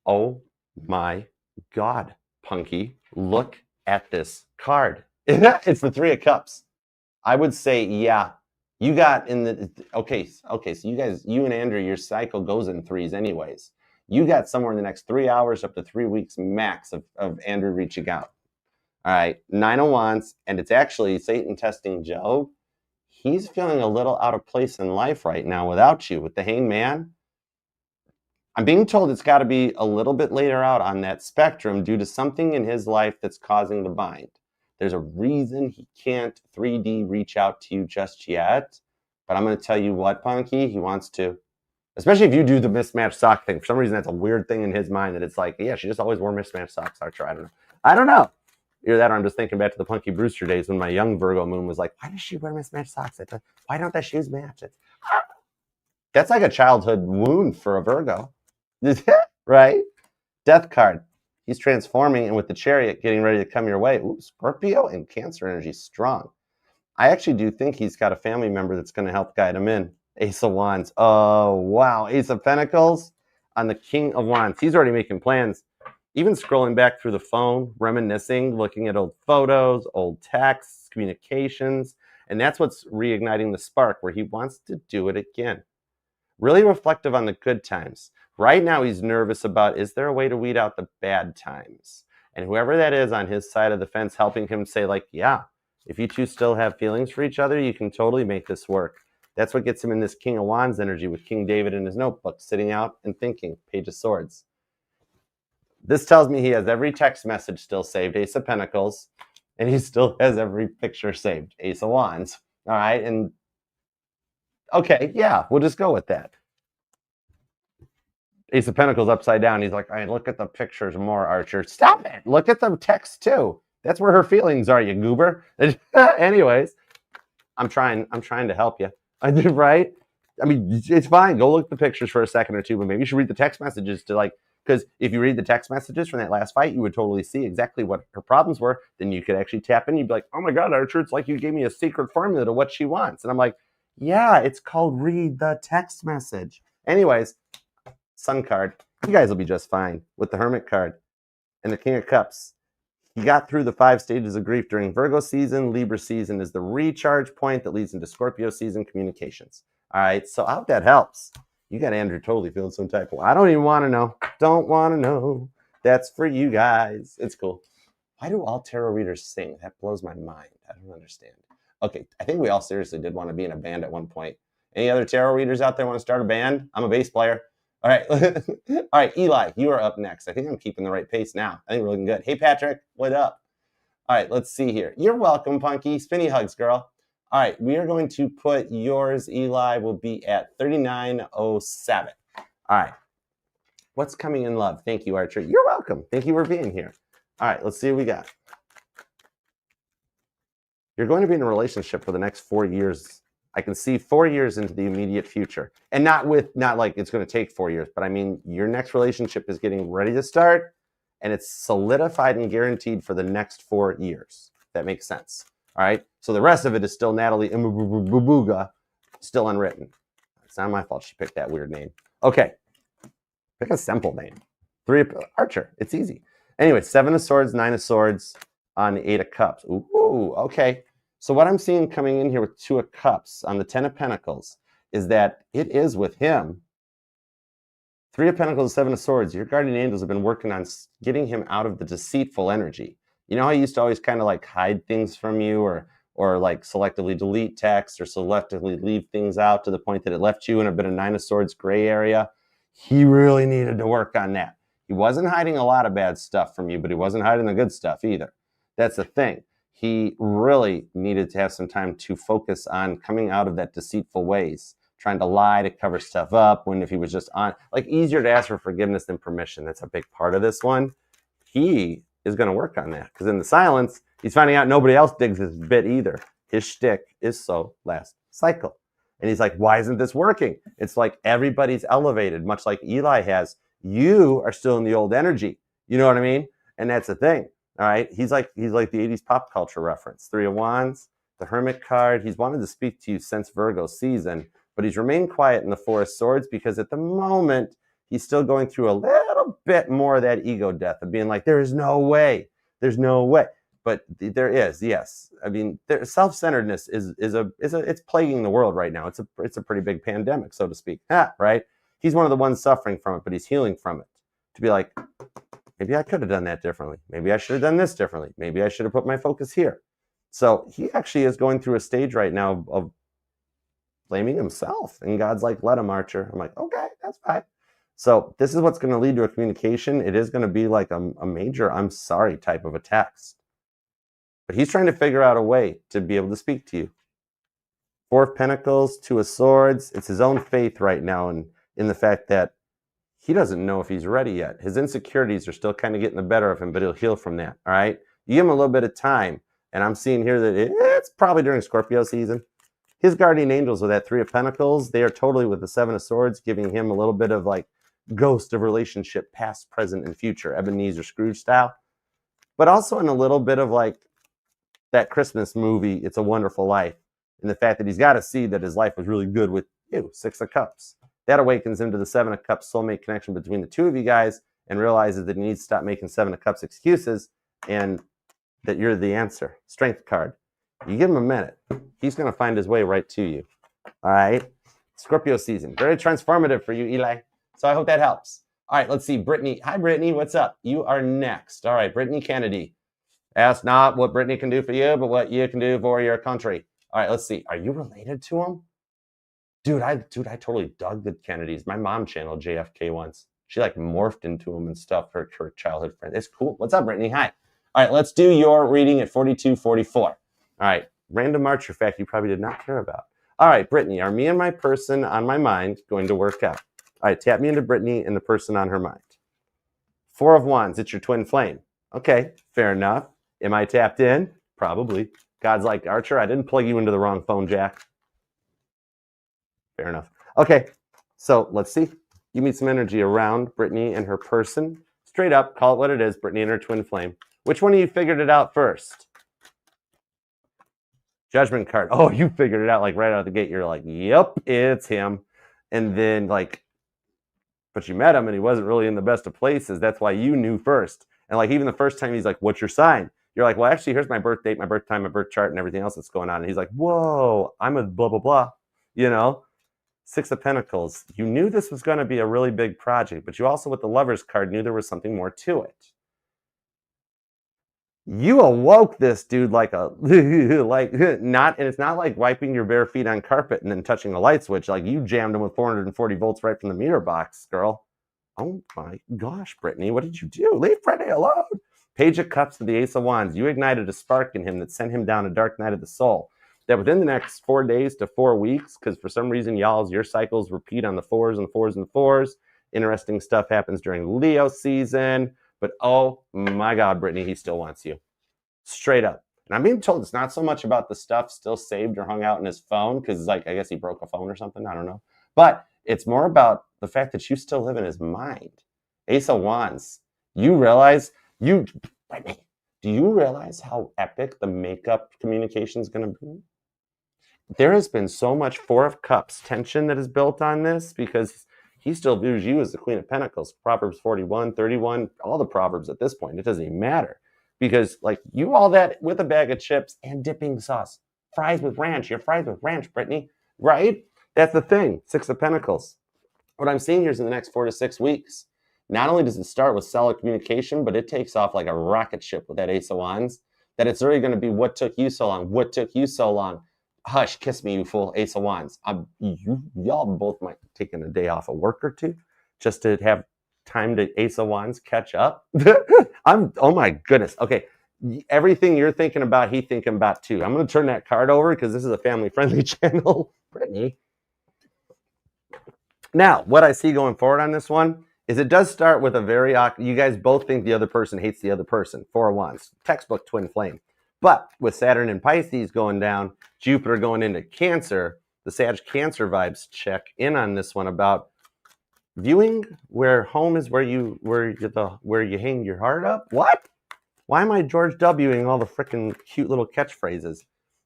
Oh my God, Punky, look at this card. It's the Three of Cups. I would say, yeah, you got in the, okay, so you guys, you and Andrew, your cycle goes in threes anyways. You got somewhere in the next 3 hours up to 3 weeks max of Andrew reaching out. All right, 9 of Wands, and it's actually Satan testing Job. He's feeling a little out of place in life right now without you, with the Hanged Man. I'm being told it's got to be a little bit later out on that spectrum due to something in his life that's causing the bind. There's a reason he can't 3D reach out to you just yet. But I'm going to tell you what, Punky, he wants to. Especially if you do the mismatched sock thing. For some reason, that's a weird thing in his mind that it's like, yeah, she just always wore mismatched socks, Archer. I don't know. Either that or I'm just thinking back to the Punky Brewster days when my young Virgo moon was like, why does she wear mismatched socks? Why don't the shoes match? That's like a childhood wound for a Virgo. Right? Death card. He's transforming, and with the Chariot getting ready to come your way. Ooh, Scorpio and Cancer energy strong. I actually do think he's got a family member that's going to help guide him in. Ace of Wands. Oh, wow. Ace of Pentacles on the King of Wands. He's already making plans. Even scrolling back through the phone, reminiscing, looking at old photos, old texts, communications. And that's what's reigniting the spark, where he wants to do it again. Really reflective on the good times. Right now, he's nervous about, is there a way to weed out the bad times? And whoever that is on his side of the fence helping him say, like, yeah, if you two still have feelings for each other, you can totally make this work. That's what gets him in this King of Wands energy with King David in his notebook, sitting out and thinking, Page of Swords. This tells me he has every text message still saved, Ace of Pentacles, and he still has every picture saved, Ace of Wands. All right, and okay, yeah, we'll just go with that. Ace of Pentacles upside down. He's like, all right, look at the pictures more, Archer. Stop it. Look at the text too. That's where her feelings are, you goober. Anyways, I'm trying to help you. Right? I mean, it's fine. Go look at the pictures for a second or two, but maybe you should read the text messages to because if you read the text messages from that last fight, you would totally see exactly what her problems were. Then you could actually tap in. You'd be like, oh my God, Archer, it's like you gave me a secret formula to what she wants. And I'm like, yeah, it's called read the text message. Anyways, Sun card. You guys will be just fine with the Hermit card and the King of Cups. He got through the 5 stages of grief during Virgo season. Libra season is the recharge point that leads into Scorpio season communications. All right, so I hope that helps. You got Andrew totally feeling some type of, I don't even want to know. Don't want to know. That's for you guys. It's cool. Why do all tarot readers sing? That blows my mind. I don't understand. Okay, I think we all seriously did want to be in a band at one point. Any other tarot readers out there want to start a band? I'm a bass player. All right. All right, Eli, you are up next. I think I'm keeping the right pace now. I think we're looking good. Hey, Patrick, what up? All right, let's see here. You're welcome, Punky. Spinny hugs, girl. All right, we are going to put yours, Eli, will be at 3907. All right. What's coming in love? Thank you, Archer. You're welcome. Thank you for being here. All right, let's see what we got. You're going to be in a relationship for the next 4 years. I can see 4 years into the immediate future. And not like it's going to take 4 years, but I mean, your next relationship is getting ready to start, and it's solidified and guaranteed for the next 4 years. That makes sense. All right. So the rest of it is still Natalie Mbuga, still unwritten. It's not my fault she picked that weird name. Okay. Pick a simple name. Archer. It's easy. Anyway, 7 of Swords, 9 of Swords on 8 of Cups. Ooh, okay. So what I'm seeing coming in here with Two of Cups on the Ten of Pentacles is that it is with him. Three of Pentacles, Seven of Swords. Your guardian angels have been working on getting him out of the deceitful energy. You know how he used to always kind of like hide things from you, or like selectively delete text or selectively leave things out to the point that it left you in a bit of Nine of Swords gray area? He really needed to work on that. He wasn't hiding a lot of bad stuff from you, but he wasn't hiding the good stuff either. That's the thing. He really needed to have some time to focus on coming out of that deceitful ways, trying to lie to cover stuff up, when if he was just on, like, easier to ask for forgiveness than permission. That's a big part of this one. He is going to work on that, because in the silence, he's finding out nobody else digs his bit either. His shtick is so last cycle. And he's like, why isn't this working? It's like everybody's elevated, much like Eli has. You are still in the old energy. You know what I mean? And that's the thing. All right. He's like the 80s pop culture reference. Three of Wands, the Hermit card. He's wanted to speak to you since Virgo season, but he's remained quiet in the Four of Swords because at the moment, he's still going through a little bit more of that ego death of being like, there is no way. There's no way. But there is, yes. I mean, self-centeredness is it's plaguing the world right now. It's a pretty big pandemic, so to speak. Right? He's one of the ones suffering from it, but he's healing from it. To be like, maybe I could have done that differently. Maybe I should have done this differently. Maybe I should have put my focus here. So he actually is going through a stage right now of blaming himself. And God's like, let him, Archer. I'm like, okay, that's fine. So this is what's going to lead to a communication. It is going to be like a major I'm sorry type of a text. But he's trying to figure out a way to be able to speak to you. Four of Pentacles, Two of Swords. It's his own faith right now in the fact that he doesn't know if he's ready yet. His insecurities are still kind of getting the better of him, but he'll heal from that, all right? You give him a little bit of time, and I'm seeing here that it's probably during Scorpio season. His guardian angels with that Three of Pentacles, they are totally with the Seven of Swords, giving him a little bit of like ghost of relationship, past, present, and future, Ebenezer Scrooge style, but also in a little bit of like that Christmas movie, It's a Wonderful Life, and the fact that he's got to see that his life was really good with you, Six of Cups. That awakens him to the Seven of Cups soulmate connection between the two of you guys, and realizes that he needs to stop making Seven of Cups excuses and that you're the answer. Strength card. You give him a minute. He's going to find his way right to you. All right? Scorpio season. Very transformative for you, Eli. So I hope that helps. All right, let's see. Brittany. Hi, Brittany. What's up? You are next. All right, Brittany Kennedy. Ask not what Brittany can do for you, but what you can do for your country. All right, let's see. Are you related to him? Dude, I totally dug the Kennedys. My mom channeled JFK once. She like morphed into him and stuff. Her childhood friend. It's cool. What's up, Brittany? Hi. All right, let's do your reading at 4244. All right, random Archer fact you probably did not care about. All right, Brittany, are me and my person on my mind going to work out? All right, tap me into Brittany and the person on her mind. Four of Wands, it's your twin flame. Okay, fair enough. Am I tapped in? Probably. God's like, Archer, I didn't plug you into the wrong phone jack. Fair enough. Okay, so let's see. You meet some energy around Brittany and her person. Straight up, call it what it is, Brittany and her twin flame. Which one of you figured it out first? Judgment card. Oh, you figured it out like right out of the gate. You're like, yep, it's him. And then like, but you met him and he wasn't really in the best of places. That's why you knew first. And like even the first time he's like, what's your sign? You're like, well, actually, here's my birth date, my birth time, my birth chart, and everything else that's going on. And he's like, whoa, I'm a blah, blah, blah. You know? Six of Pentacles. You knew this was going to be a really big project, but you also, with the Lover's card, knew there was something more to it. You awoke this dude like a, like, not, and it's not like wiping your bare feet on carpet and then touching the light switch. Like you jammed him with 440 volts right from the meter box, girl. Oh my gosh, Brittany, what did you do? Leave Brittany alone. Page of Cups to the Ace of Wands. You ignited a spark in him that sent him down a dark night of the soul. That within the next 4 days to 4 weeks, because for some reason, your cycles repeat on the fours and the fours and the fours. Interesting stuff happens during Leo season. But oh my God, Brittany, he still wants you. Straight up. And I'm being told it's not so much about the stuff still saved or hung out in his phone, because like, I guess he broke a phone or something. I don't know. But it's more about the fact that you still live in his mind. Ace of Wands. You realize, Brittany, do you realize how epic the makeup communication is going to be? There has been so much Four of Cups tension that is built on this, because he still views you as the Queen of Pentacles. Proverbs 41, 31, all the Proverbs at this point. It doesn't even matter. Because like you all that with a bag of chips and dipping sauce. fries with ranch. You're fries with ranch, Brittany. Right? That's the thing. Six of Pentacles. What I'm seeing here is in the next 4 to 6 weeks, not only does it start with solid communication, but it takes off like a rocket ship with that Ace of Wands, that it's really going to be what took you so long? What took you so long? Hush, kiss me, you fool, Ace of Wands. Y'all both might be taking a day off of work or two just to have time to Ace of Wands catch up. Oh my goodness. Okay, everything you're thinking about, he thinking about too. I'm going to turn that card over because this is a family-friendly channel. Brittany. Now, what I see going forward on this one is it does start with a very, you guys both think the other person hates the other person. 4 of Wands, textbook twin flame. But with Saturn and Pisces going down, Jupiter going into Cancer, the Sag Cancer vibes check in on this one about viewing where home is where you hang your heart up. What? Why am I George W-ing all the freaking cute little catchphrases?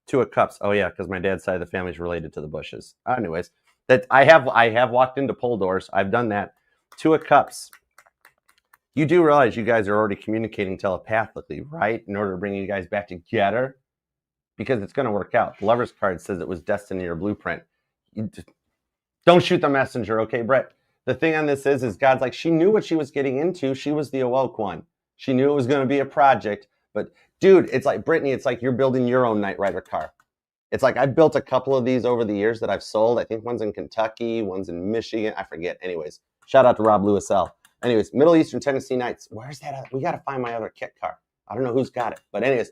2 of Cups. Oh yeah, because my dad's side of the family is related to the Bushes. Anyways, that I have walked into pole doors. I've done that. 2 of Cups. You do realize you guys are already communicating telepathically, right? In order to bring you guys back together, because it's going to work out. The Lover's card says it was destiny or blueprint. Don't shoot the messenger, okay, Brett? The thing on this is God's like, she knew what she was getting into. She was the awoke one. She knew it was going to be a project. But dude, it's like, Brittany, it's like you're building your own Knight Rider car. It's like I've built a couple of these over the years that I've sold. I think one's in Kentucky, one's in Michigan. I forget. Anyways, shout out to Rob Lewis L. Anyways, Middle Eastern Tennessee Knights. Where's that? We got to find my other kit car. I don't know who's got it. But anyways,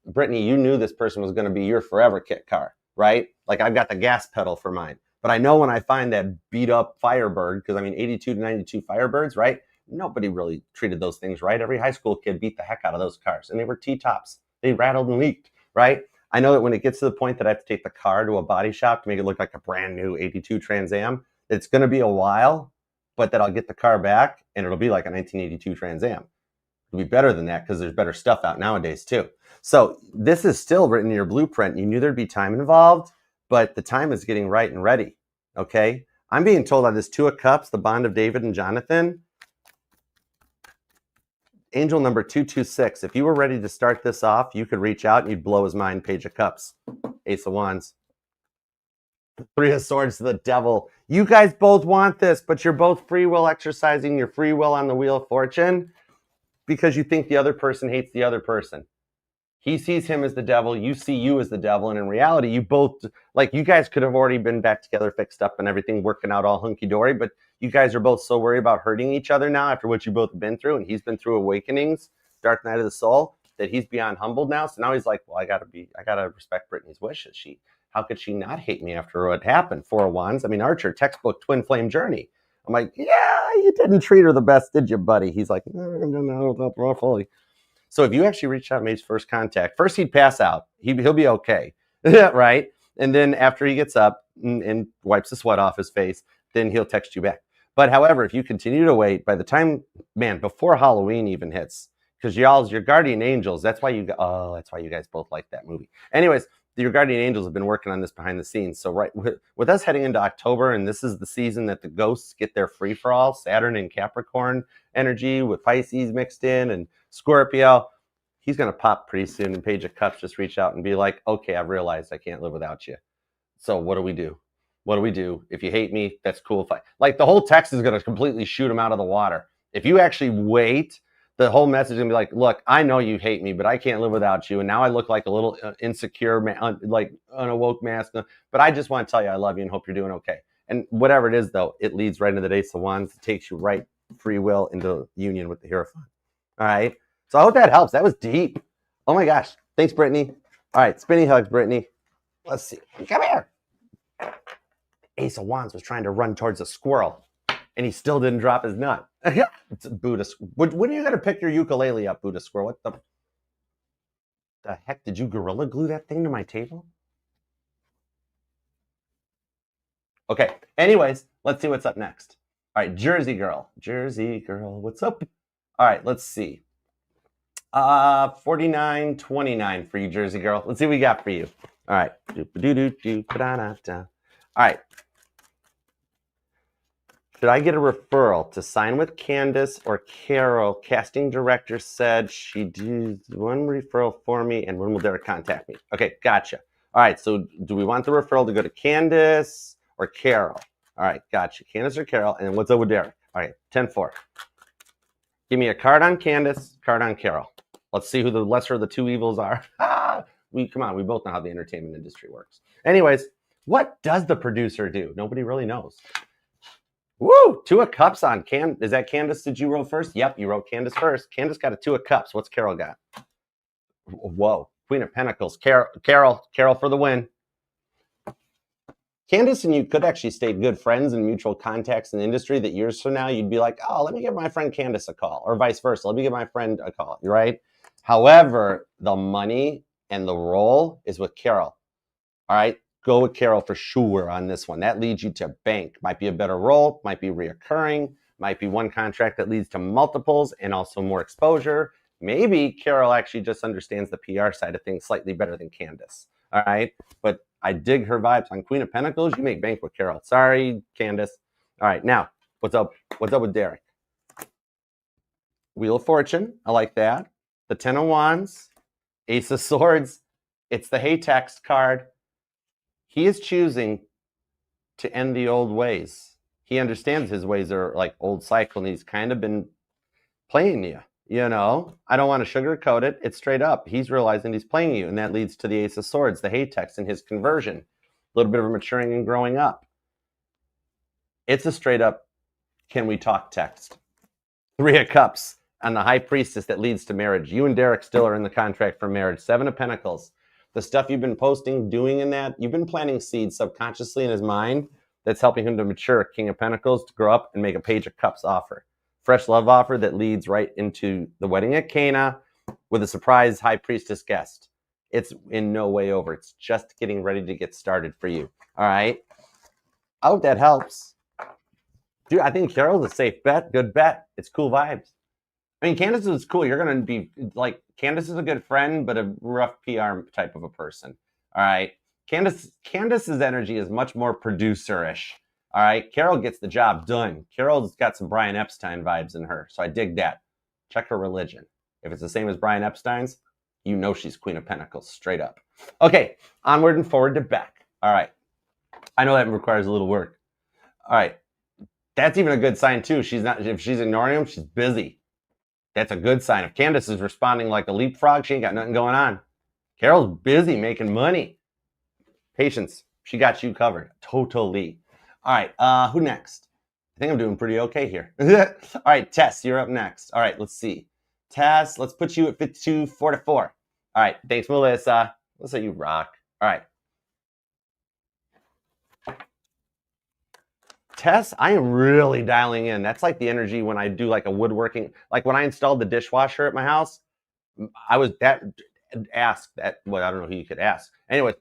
Brittany, you knew this person was going to be your forever kit car, right? Like I've got the gas pedal for mine. But I know when I find that beat up Firebird, because I mean 82 to 92 Firebirds, right? Nobody really treated those things right. Every high school kid beat the heck out of those cars. And they were T-tops. They rattled and leaked, right? I know that when it gets to the point that I have to take the car to a body shop to make it look like a brand new 82 Trans Am, it's going to be a while, but that I'll get the car back and it'll be like a 1982 Trans Am. It'll be better than that because there's better stuff out nowadays too. So this is still written in your blueprint. You knew there'd be time involved, but the time is getting right and ready, okay? I'm being told on this 2 of Cups, the bond of David and Jonathan, angel number 226. If you were ready to start this off, you could reach out and you'd blow his mind. Page of Cups, Ace of Wands, 3 of Swords to the Devil. You guys both want this, but you're both free will exercising your free will on the Wheel of Fortune because you think the other person hates the other person. He sees him as the devil. You see you as the devil. And in reality, you both, like you guys could have already been back together, fixed up and everything working out all hunky-dory, but you guys are both so worried about hurting each other now after what you both have been through. And he's been through awakenings, dark night of the soul, that he's beyond humbled now. So now he's like, well, I gotta respect Brittany's wishes. How could she not hate me after what happened? 4 of Wands. I mean, Archer, textbook twin flame journey. I'm like, yeah, you didn't treat her the best, did you, buddy? He's like, no, that's roughly. So if you actually reach out and made his first contact, first he'd pass out. He'll be okay, right? And then after he gets up and wipes the sweat off his face, then he'll text you back. But however, if you continue to wait, by the time, man, before Halloween even hits, because your guardian angels, that's why you guys both like that movie. Anyways, your guardian angels have been working on this behind the scenes. So right with us heading into October, and this is the season that the ghosts get their free-for-all, Saturn and Capricorn energy with Pisces mixed in and Scorpio, he's going to pop pretty soon. And Page of Cups just reach out and be like, okay, I've realized I can't live without you. So what do we do? What do we do? If you hate me, that's cool. Like the whole text is going to completely shoot him out of the water. If you actually wait, the whole message is going to be like, look, I know you hate me, but I can't live without you. And now I look like a little insecure, like unawoke masculine. But I just want to tell you I love you and hope you're doing okay. And whatever it is, though, it leads right into the Ace of Wands. It takes you right free will into union with the Hierophant. All right? So I hope that helps. That was deep. Oh, my gosh. Thanks, Brittany. All right. Spinny hugs, Brittany. Let's see. Come here. Ace of Wands was trying to run towards a squirrel, and he still didn't drop his nut. It's Buddha. When are you going to pick your ukulele up, Buddha squirrel? What the heck? Did you gorilla glue that thing to my table? Okay. Anyways, let's see what's up next. All right. Jersey girl. Jersey girl. What's up? All right. Let's see. 49.29 for you, Jersey girl. Let's see what we got for you. All right. All right. Should I get a referral to sign with Candace or Carol? Casting director said she did one referral for me, and when will Derek contact me? Okay, gotcha. All right, so do we want the referral to go to Candace or Carol? All right, gotcha. Candace or Carol, and what's up with Derek? All right, 10-4. Give me a card on Candace, card on Carol. Let's see who the lesser of the two evils are. Come on, we both know how the entertainment industry works. Anyways, what does the producer do? Nobody really knows. Woo! 2 of Cups on Is that Candace? Did you roll first? Yep, you wrote Candace first. Candace got a 2 of Cups. What's Carol got? Whoa, Queen of Pentacles. Carol for the win. Candace and you could actually stay good friends and mutual contacts in the industry that years from now you'd be like, oh, let me give my friend Candace a call, or vice versa. Let me give my friend a call, right? However, the money and the role is with Carol. All right, go with Carol for sure on this one. That leads you to bank. Might be a better role, might be reoccurring, might be one contract that leads to multiples and also more exposure. Maybe Carol actually just understands the PR side of things slightly better than Candace. All right, but I dig her vibes on Queen of Pentacles. You make bank with Carol. Sorry, Candace. All right, now, what's up? What's up with Derek? Wheel of Fortune. I like that. The 10 of Wands. Ace of Swords. It's the Hey Text card. He is choosing to end the old ways. He understands his ways are like old cycle, and he's kind of been playing you. You know, I don't want to sugarcoat it. It's straight up. He's realizing he's playing you, and that leads to the Ace of Swords, the Hey Text, and his conversion. A little bit of a maturing and growing up. It's a straight up, can we talk text. 3 of Cups on the High Priestess that leads to marriage. You and Derek still are in the contract for marriage. 7 of Pentacles. The stuff you've been posting, doing in that, you've been planting seeds subconsciously in his mind that's helping him to mature. King of Pentacles, to grow up and make a Page of Cups offer. Fresh love offer that leads right into the wedding at Cana with a surprise High Priestess guest. It's in no way over. It's just getting ready to get started for you. All right. I hope that helps. Dude, I think Carol's a safe bet. Good bet. It's cool vibes. I mean, Candace is cool. You're going to be like, Candace is a good friend, but a rough PR type of a person. All right. Candace's energy is much more producer-ish. All right. Carol gets the job done. Carol's got some Brian Epstein vibes in her. So I dig that. Check her religion. If it's the same as Brian Epstein's, you know she's Queen of Pentacles, straight up. Okay. Onward and forward to Beck. All right. I know that requires a little work. All right. That's even a good sign too. If she's ignoring him, she's busy. That's a good sign. If Candace is responding like a leapfrog, she ain't got nothing going on. Carol's busy making money. Patience. She got you covered. Totally. All right. Who next? I think I'm doing pretty okay here. All right, Tess, you're up next. All right, let's see. Tess, let's put you at 52, 4-4. All right. Thanks, Melissa. Melissa, you rock. All right. Tess, I am really dialing in. That's like the energy when I do like a woodworking, like when I installed the dishwasher at my house, I was asked that, well, I don't know who you could ask. Anyway,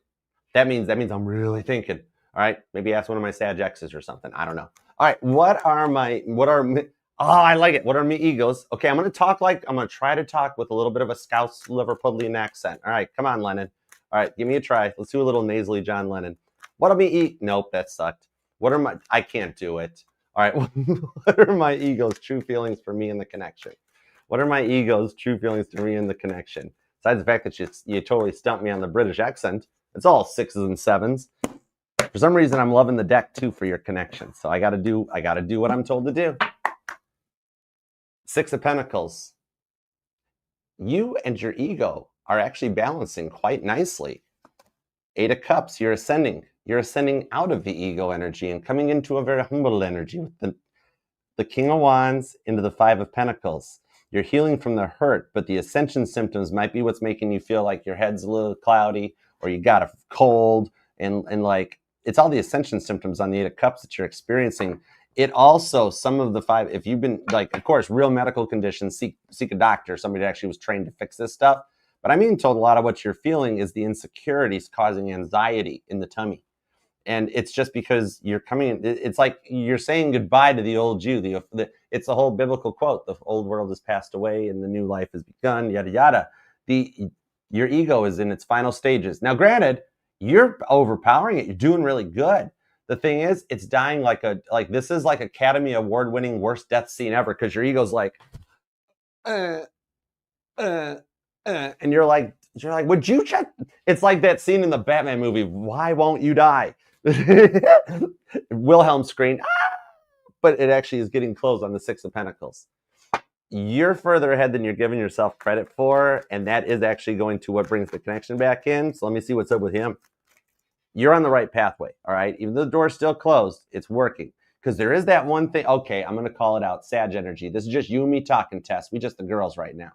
that means I'm really thinking. All right, maybe ask one of my Sag X's or something. I don't know. All right, I like it. What are my egos? Okay, I'm going to try to talk with a little bit of a Scouse Liverpudlian accent. All right, come on, Lennon. All right, give me a try. Let's do a little nasally John Lennon. What are me Nope, that sucked. I can't do it. All right. What are my ego's true feelings for me in the connection? What are my ego's true feelings to me in the connection? Besides the fact that you totally stumped me on the British accent. It's all 6s and 7s. For some reason, I'm loving the deck too for your connection. So I gotta do what I'm told to do. 6 of Pentacles. You and your ego are actually balancing quite nicely. 8 of Cups, you're ascending. You're ascending out of the ego energy and coming into a very humble energy with the King of Wands into the 5 of Pentacles. You're healing from the hurt, but the ascension symptoms might be what's making you feel like your head's a little cloudy or you got a cold and like it's all the ascension symptoms on the 8 of Cups that you're experiencing. It also, some of the 5, if you've been like, of course, real medical conditions, seek a doctor, somebody that actually was trained to fix this stuff. But I'm being told a lot of what you're feeling is the insecurities causing anxiety in the tummy. And it's just because you're coming in, it's like you're saying goodbye to the old you. It's a whole biblical quote. The old world has passed away and the new life has begun, yada, yada. Your ego is in its final stages. Now, granted, you're overpowering it. You're doing really good. The thing is, it's dying like this is like Academy Award winning worst death scene ever because your ego's like, and you're like, would you check? It's like that scene in the Batman movie, Why Won't You Die? Wilhelm screamed, ah! But it actually is getting closed on the Six of Pentacles. You're further ahead than you're giving yourself credit for, and that is actually going to what brings the connection back in. So let me see what's up with him. You're on the right pathway, all right? Even though the door's still closed, it's working. Because there is that one thing. Okay, I'm going to call it out. Sag energy. This is just you and me talking, Tess. We just the girls right now.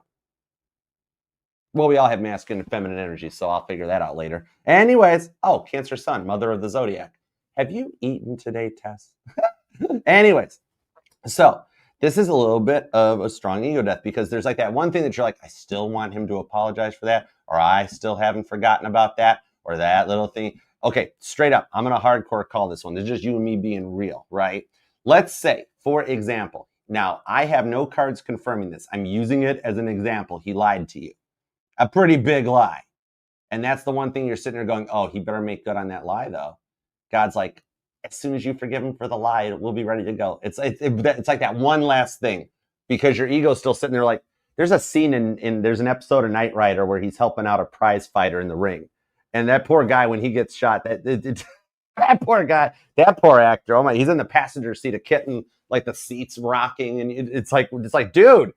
Well, we all have masculine and feminine energy, so I'll figure that out later. Anyways, oh, Cancer Sun, mother of the Zodiac. Have you eaten today, Tess? Anyways, so this is a little bit of a strong ego death because there's like that one thing that you're like, I still want him to apologize for that, or I still haven't forgotten about that, or that little thing. Okay, straight up, I'm going to hardcore call this one. This is just you and me being real, right? Let's say, for example, now I have no cards confirming this. I'm using it as an example. He lied to you. A pretty big lie. And that's the one thing you're sitting there going, oh, he better make good on that lie, though. God's like, as soon as you forgive him for the lie, we'll be ready to go. It's like that one last thing because your ego's still sitting there like, there's a scene there's an episode of Knight Rider where he's helping out a prize fighter in the ring. And that poor guy, when he gets shot, that poor guy, that poor actor, oh my, he's in the passenger seat, a kitten, like the seat's rocking. And it's like, dude,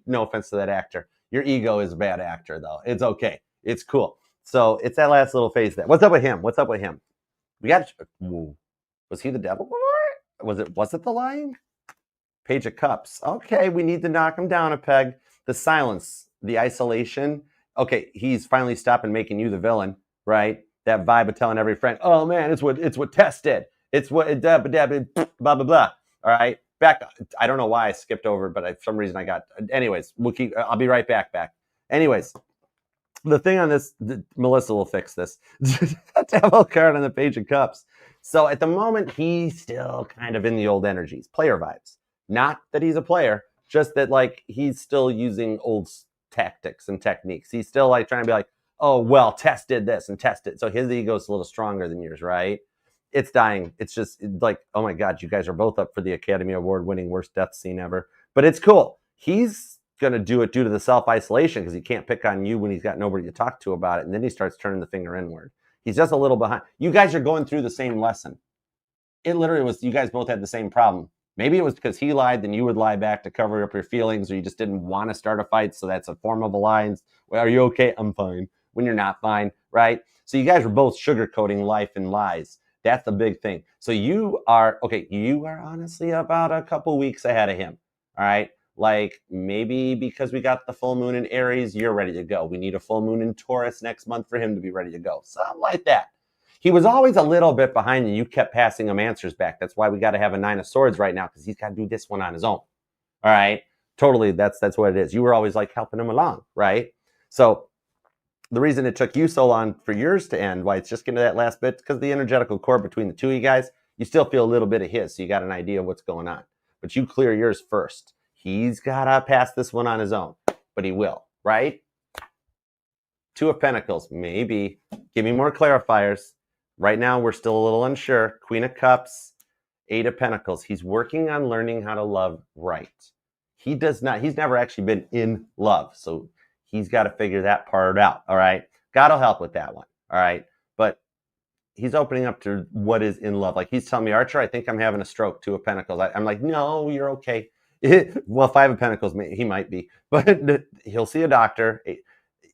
no offense to that actor. Your ego is a bad actor, though. It's okay. It's cool. So it's that last little phase there. What's up with him? We got. Ooh, was he the devil? Was it the lying? Page of Cups. Okay, we need to knock him down a peg. The silence, the isolation. Okay, he's finally stopping making you the villain, right? That vibe of telling every friend, oh man, it's what Tess did. It's what blah blah blah. All right. Back. I don't know why I skipped over, but for some reason I got. Anyways, I'll be right back. Anyways, the thing on this, Melissa will fix this. Devil card on the Page of Cups. So at the moment, he's still kind of in the old energies, player vibes. Not that he's a player, just that like he's still using old tactics and techniques. He's still like trying to be like, oh well, Tess did this and Tess did. So his ego's a little stronger than yours, right? It's dying. It's just like, oh my God, you guys are both up for the Academy Award winning worst death scene ever. But it's cool. He's going to do it due to the self-isolation because he can't pick on you when he's got nobody to talk to about it. And then he starts turning the finger inward. He's just a little behind. You guys are going through the same lesson. It literally was, you guys both had the same problem. Maybe it was because he lied, then you would lie back to cover up your feelings, or you just didn't want to start a fight. So that's a form of alliance. Well, are you okay? I'm fine. When you're not fine, right? So you guys were both sugarcoating life and lies. That's the big thing. So you are honestly about a couple weeks ahead of him. All right. Like maybe because we got the full moon in Aries, you're ready to go. We need a full moon in Taurus next month for him to be ready to go. Something like that. He was always a little bit behind and you kept passing him answers back. That's why we got to have a 9 of Swords right now because he's got to do this one on his own. All right. Totally. That's what it is. You were always like helping him along. Right. So the reason it took you so long for yours to end, why it's just getting to that last bit, because the energetical core between the two of you guys, you still feel a little bit of his, so you got an idea of what's going on. But you clear yours first. He's got to pass this one on his own, but he will, right? 2 of Pentacles, maybe. Give me more clarifiers. Right now, we're still a little unsure. Queen of Cups, 8 of Pentacles. He's working on learning how to love right. He's never actually been in love, so he's got to figure that part out, all right? God will help with that one, all right? But he's opening up to what is in love. Like he's telling me, Archer, I think I'm having a stroke, 2 of Pentacles. I'm like, no, you're okay. Well, 5 of Pentacles, he might be, but he'll see a doctor.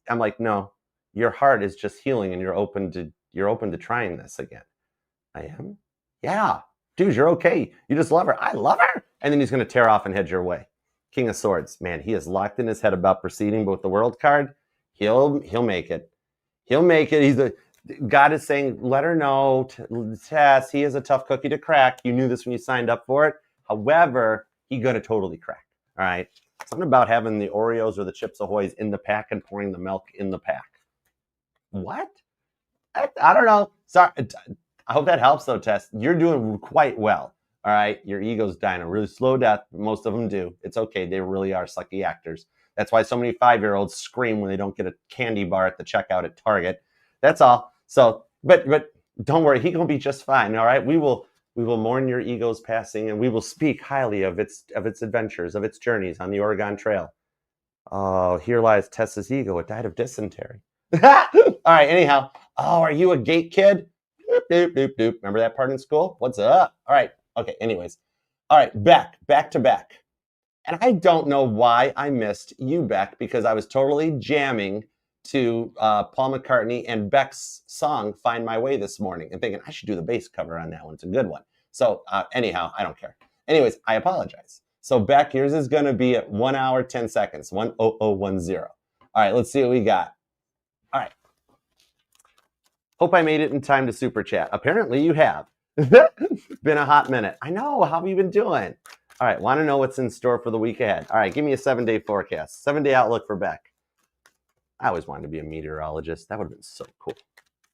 I'm like, no, your heart is just healing and you're open to trying this again. I am? Yeah. Dude, you're okay. You just love her. I love her. And then he's going to tear off and head your way. King of Swords, man, he is locked in his head about proceeding, but with the World card, he'll make it. He'll make it. God is saying, let her know, Tess, he is a tough cookie to crack. You knew this when you signed up for it. However, he's going to totally crack. All right. Something about having the Oreos or the Chips Ahoy's in the pack and pouring the milk in the pack. What? I don't know. Sorry. I hope that helps though, Tess. You're doing quite well. All right, your ego's dying a really slow death. Most of them do. It's okay. They really are sucky actors. That's why so many 5-year-olds scream when they don't get a candy bar at the checkout at Target. That's all. So, but don't worry. He's gonna be just fine. All right. We will mourn your ego's passing, and we will speak highly of its adventures, of its journeys on the Oregon Trail. Oh, here lies Tessa's ego. It died of dysentery. All right, anyhow. Oh, are you a gate kid? Doop, doop, doop, doop. Remember that part in school? What's up? All right. Okay, anyways. All right, back to back. And I don't know why I missed you, Beck, because I was totally jamming to Paul McCartney and Beck's song "Find My Way" this morning, and thinking I should do the bass cover on that one. It's a good one. So anyhow, I don't care. Anyways, I apologize. So Beck, yours is going to be at 1 hour 10 seconds, 1:0010. All right, let's see what we got. All right. Hope I made it in time to super chat. Apparently, you have. Been a hot minute. I know. How have you been doing? All right, want to know what's in store for the week ahead. All right, give me a 7-day forecast, 7-day outlook for Beck. I always wanted to be a meteorologist. That would have been so cool.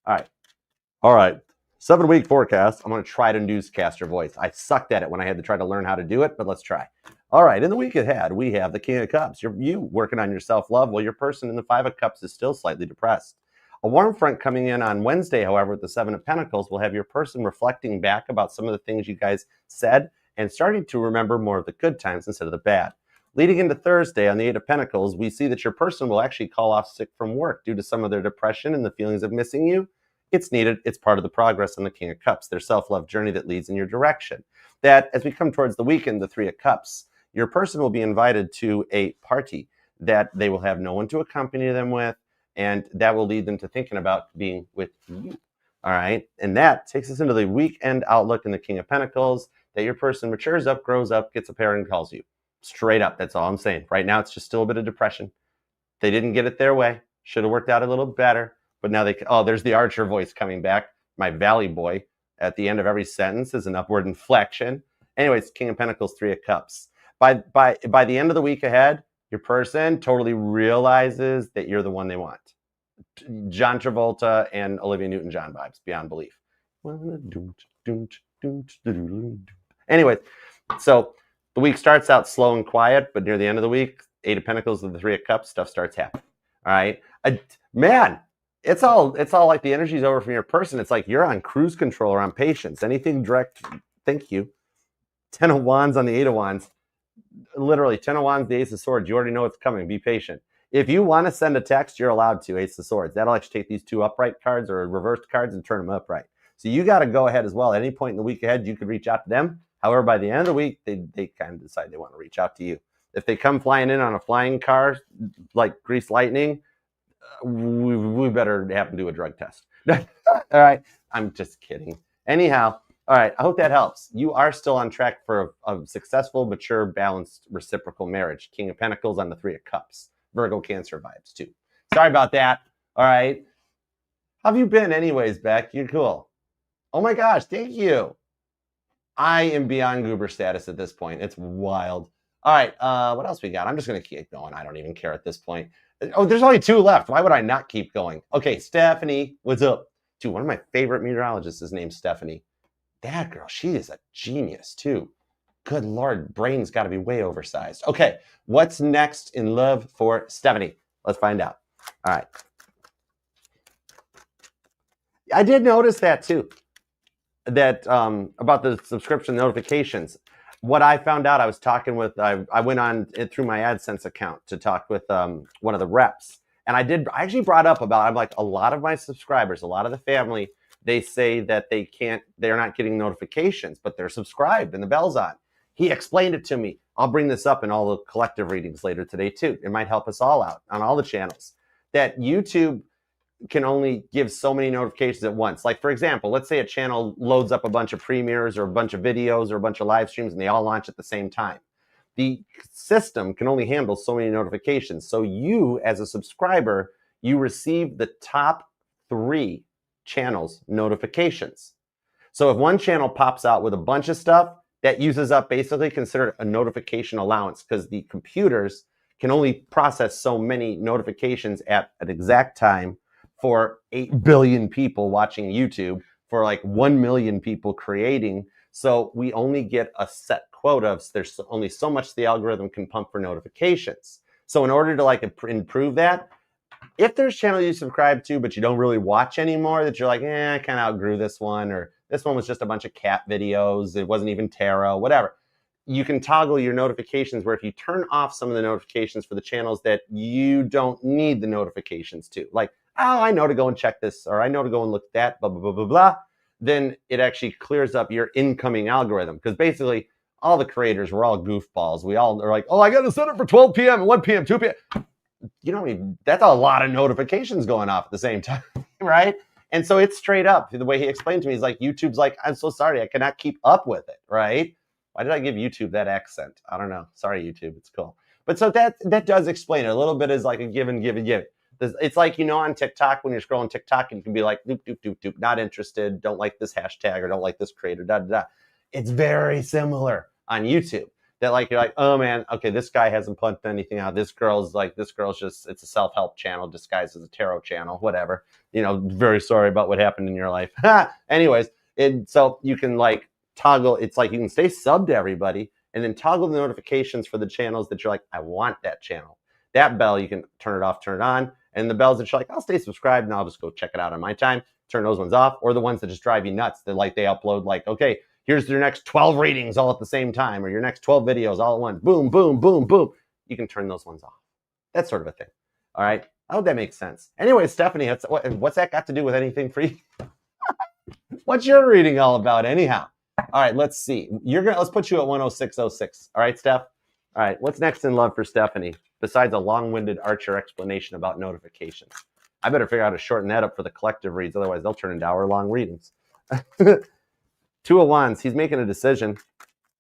All right. 7-week forecast. I'm going to try to newscaster voice. I sucked at it when I had to try to learn how to do it, but let's try. All right, in the week ahead, we have the King of Cups. You working on your self-love while your person in the 5 of Cups is still slightly depressed. A warm front coming in on Wednesday, however, with the 7 of Pentacles, will have your person reflecting back about some of the things you guys said and starting to remember more of the good times instead of the bad. Leading into Thursday on the 8 of Pentacles, we see that your person will actually call off sick from work due to some of their depression and the feelings of missing you. It's needed. It's part of the progress on the King of Cups, their self-love journey that leads in your direction. That as we come towards the weekend, the 3 of Cups, your person will be invited to a party that they will have no one to accompany them with, and that will lead them to thinking about being with you. All right. And that takes us into the weekend outlook in the King of Pentacles, that your person matures up, grows up, gets a pair, and calls you. Straight up. That's all I'm saying. Right now, it's just still a bit of depression. They didn't get it their way. Should have worked out a little better. But now there's the Archer voice coming back. My Valley boy at the end of every sentence is an upward inflection. Anyways, King of Pentacles, 3 of Cups. By the end of the week ahead, your person totally realizes that you're the one they want. John Travolta and Olivia Newton-John vibes, beyond belief. Anyways, so the week starts out slow and quiet, but near the end of the week, 8 of Pentacles and the 3 of Cups, stuff starts happening. All right, man, it's all like the energy's over from your person. It's like you're on cruise control or on patience. Anything direct, thank you. 10 of Wands on the 8 of Wands. Literally, 10 of Wands, the Ace of Swords. You already know it's coming. Be patient. If you want to send a text, you're allowed to. Ace of Swords. That'll actually take these 2 upright cards or reversed cards and turn them upright. So you got to go ahead as well. At any point in the week ahead, you could reach out to them. However, by the end of the week, they kind of decide they want to reach out to you. If they come flying in on a flying car like Grease Lightning, we better have them do a drug test. All right. I'm just kidding. Anyhow, all right. I hope that helps. You are still on track for a successful, mature, balanced, reciprocal marriage. King of Pentacles on the 3 of Cups. Virgo, Cancer vibes too. Sorry about that. All right. How have you been anyways, Beck? You're cool. Oh my gosh. Thank you. I am beyond goober status at this point. It's wild. All right. What else we got? I'm just going to keep going. I don't even care at this point. Oh, there's only 2 left. Why would I not keep going? Okay, Stephanie, what's up? Dude, one of my favorite meteorologists is named Stephanie. That girl, she is a genius too. Good Lord, brain's got to be way oversized. Okay, what's next in love for Stephanie? Let's find out. All right. I did notice that too. That about the subscription notifications. What I found out, I was talking with, I went on it through my AdSense account to talk with one of the reps. And I actually brought up about, I'm like, a lot of my subscribers, a lot of the family, they say that they're not getting notifications, but they're subscribed and the bell's on. He explained it to me. I'll bring this up in all the collective readings later today too. It might help us all out on all the channels. That YouTube can only give so many notifications at once. Like, for example, let's say a channel loads up a bunch of premieres or a bunch of videos or a bunch of live streams and they all launch at the same time. The system can only handle so many notifications. So you, as a subscriber, you receive the top 3 channels notifications. So if one channel pops out with a bunch of stuff, that uses up basically considered a notification allowance, because the computers can only process so many notifications at an exact time for 8 billion people watching YouTube, for like 1 million people creating. So we only get a set quota. There's only so much the algorithm can pump for notifications. So in order to like improve that, if there's channels you subscribe to, but you don't really watch anymore, that you're like, I kind of outgrew this one, or this one was just a bunch of cat videos, it wasn't even tarot, whatever. You can toggle your notifications where if you turn off some of the notifications for the channels that you don't need the notifications to, like oh, I know to go and check this, or I know to go and look at that, blah, blah, blah, blah, blah, then it actually clears up your incoming algorithm. Because basically, all the creators, we're all goofballs. We all are like, oh, I got to set it for 12 p.m. and 1 p.m., 2 p.m. You know, that's a lot of notifications going off at the same time, right? And so it's straight up. The way he explained to me, he's like, YouTube's like, I'm so sorry, I cannot keep up with it, right? Why did I give YouTube that accent? I don't know. Sorry, YouTube. It's cool. But so that does explain it. A little bit is like a give and give and give. It's like, you know, on TikTok, when you're scrolling TikTok and you can be like, doop, doop, doop, doop, not interested, don't like this hashtag or don't like this creator, da, da, da. It's very similar on YouTube. That like, you're like, oh man, okay, this guy hasn't pumped anything out. This girl's just, it's a self-help channel disguised as a tarot channel, whatever. You know, very sorry about what happened in your life. Anyways, so you can like toggle, it's like you can stay subbed to everybody and then toggle the notifications for the channels that you're like, I want that channel. That bell, you can turn it off, turn it on. And the bells that you're like, I'll stay subscribed and I'll just go check it out on my time. Turn those ones off. Or the ones that just drive you nuts. That like they upload like, okay, here's your next 12 readings all at the same time, or your next 12 videos all at once. Boom, boom, boom, boom. You can turn those ones off. That sort of a thing. All right. I hope that makes sense. Anyway, Stephanie, what's that got to do with anything for you? What's your reading all about anyhow? All right, let's see. Let's put you at 10606. All right, Steph? All right, what's next in love for Stephanie besides a long-winded Archer explanation about notifications? I better figure out how to shorten that up for the collective reads, otherwise they'll turn into hour-long readings. Two of Wands, he's making a decision.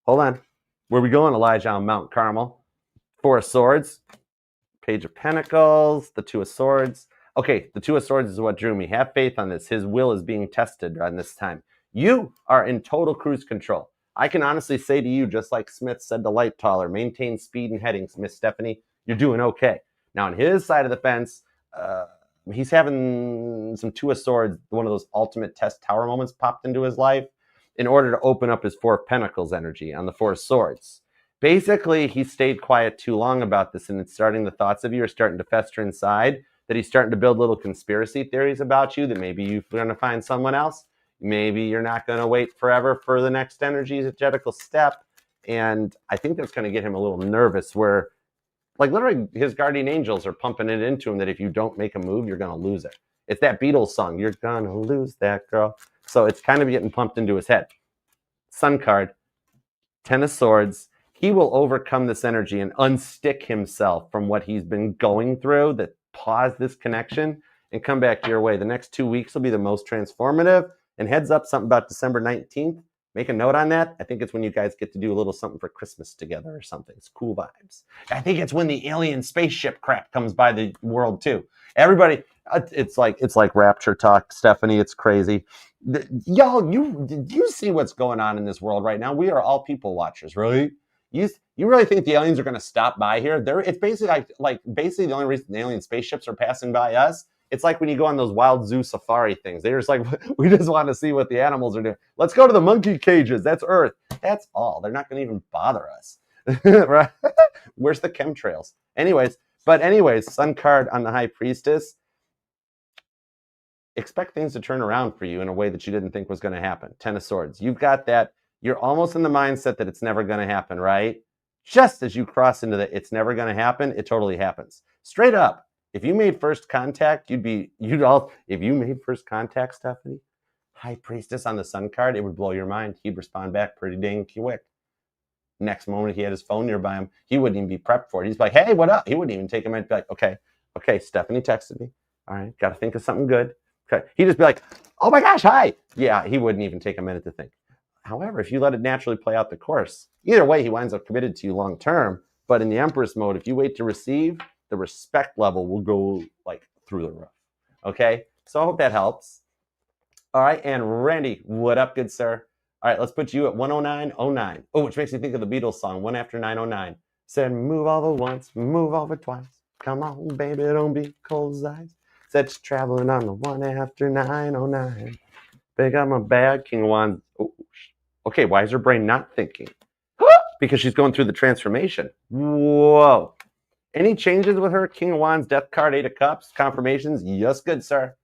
Hold on. Where we going, Elijah, on Mount Carmel? Four of Swords, Page of Pentacles, the Two of Swords. Okay, the Two of Swords is what drew me. Have faith on this. His will is being tested on this time. You are in total cruise control. I can honestly say to you, just like Smith said to Light Taller, maintain speed and headings, Miss Stephanie. You're doing okay. Now, on his side of the fence, he's having some Two of Swords, one of those ultimate test tower moments popped into his life in order to open up his Four of Pentacles energy on the Four of Swords. Basically, he stayed quiet too long about this, and the thoughts of you are starting to fester inside, that he's starting to build little conspiracy theories about you, that maybe you're going to find someone else. Maybe you're not going to wait forever for the next energetical step. And I think that's going to get him a little nervous where, like, literally his guardian angels are pumping it into him that if you don't make a move, you're going to lose it. It's that Beatles song, you're going to lose that girl. So it's kind of getting pumped into his head. Sun card, Ten of Swords. He will overcome this energy and unstick himself from what he's been going through that paused this connection and come back your way. The next 2 weeks will be the most transformative. And heads up, something about December 19th. Make a note on that. I think it's when you guys get to do a little something for Christmas together or something. It's cool vibes. I think it's when the alien spaceship crap comes by the world too. Everybody, it's like rapture talk, Stephanie. It's crazy. Y'all, you see what's going on in this world right now. We are all people watchers, right? You really think the aliens are going to stop by here? It's basically like the only reason the alien spaceships are passing by us. It's like when you go on those wild zoo safari things. They're just like, we just want to see what the animals are doing. Let's go to the monkey cages. That's Earth. That's all. They're not going to even bother us. Right? Where's the chemtrails? Anyways, Sun card on the High Priestess. Expect things to turn around for you in a way that you didn't think was going to happen. Ten of Swords. You've got that. You're almost in the mindset that it's never going to happen, right? Just as you cross into the it's never going to happen, it totally happens. Straight up. If you made first contact, if you made first contact, Stephanie, High Priestess on the Sun card, it would blow your mind. He'd respond back pretty dang quick. Next moment, he had his phone nearby him. He wouldn't even be prepped for it. He's like, hey, what up? He wouldn't even take a minute to be like, okay, Stephanie texted me. All right, got to think of something good. Okay, he'd just be like, oh my gosh, hi. Yeah, he wouldn't even take a minute to think. However, if you let it naturally play out the course, either way, he winds up committed to you long term. But in the Empress mode, if you wait to receive, the respect level will go like through the roof. Okay, so I hope that helps. All right, and Randy, what up, good sir? All right, let's put you at 10909. Oh, which makes me think of the Beatles song, 1 after 909. Said, move over once, move over twice. Come on, baby, don't be cold as ice. Said, traveling on the 1 after 909. Pick up my bag, King of Wands. Oh, okay, why is her brain not thinking? Because she's going through the transformation. Whoa. Any changes with her? King of Wands, Death card, 8 of Cups, confirmations? Yes, good sir.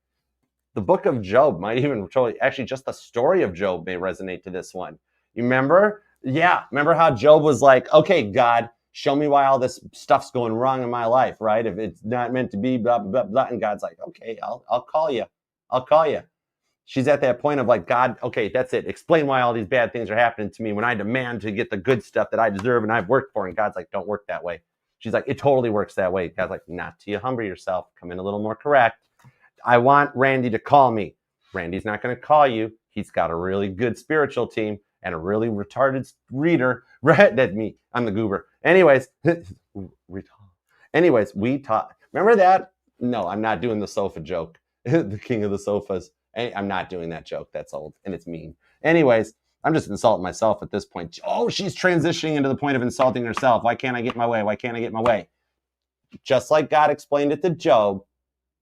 The book of Job might even actually just the story of Job may resonate to this one. You remember? Yeah, remember how Job was like, okay, God, Show me why all this stuff's going wrong in my life, right? If it's not meant to be, blah, blah, blah, blah. And God's like, okay, I'll call you. I'll call you. She's at that point of like, God, okay, that's it. Explain why all these bad things are happening to me when I demand to get the good stuff that I deserve and I've worked for. And God's like, don't work that way. She's like, it totally works that way. God's like, not till you humble yourself. Come in a little more correct. I want Randy to call me. Randy's not going to call you. He's got a really good spiritual team and a really retarded reader. Right? That's me. I'm the goober. Anyways, we taught. Remember that? No, I'm not doing the sofa joke. The king of the sofas. I'm not doing that joke. That's old and it's mean. Anyways, I'm just insulting myself at this point. Oh, she's transitioning into the point of insulting herself. Why can't I get my way? Why can't I get my way? Just like God explained it to Job,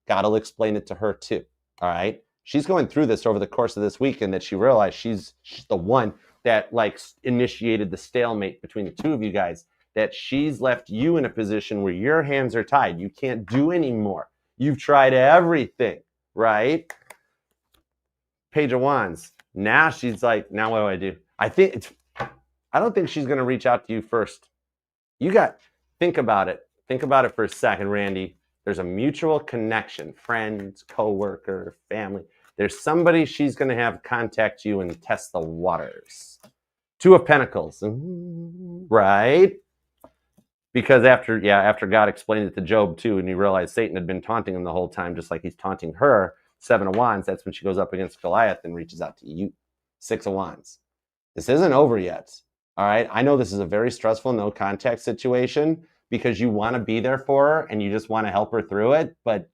God will explain it to her too. All right. She's going through this over the course of this weekend that she realized she's the one that like initiated the stalemate between the two of you guys, that she's left you in a position where your hands are tied. You can't do anymore. You've tried everything, right? Page of Wands. Now she's like, now what do I do? I don't think she's going to reach out to you first. Think about it. Think about it for a second, Randy. There's a mutual connection, friends, coworker, family. There's somebody she's going to have contact you and test the waters. Two of Pentacles, right? Because after God explained it to Job too, and he realized Satan had been taunting him the whole time, just like he's taunting her. 7 of Wands, that's when she goes up against Goliath and reaches out to you. 6 of Wands. This isn't over yet. All right. I know this is a very stressful no contact situation because you want to be there for her and you just want to help her through it, but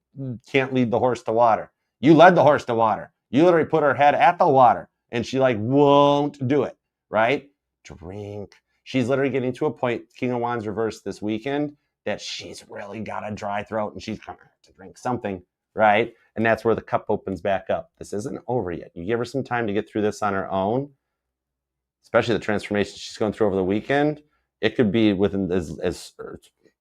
can't lead the horse to water. You led the horse to water. You literally put her head at the water and she like won't do it, right? Drink. She's literally getting to a point, King of Wands reversed this weekend, that she's really got a dry throat and she's going to have to drink something, right? And that's where the cup opens back up. This isn't over yet. You give her some time to get through this on her own, especially the transformation she's going through over the weekend. It could be within as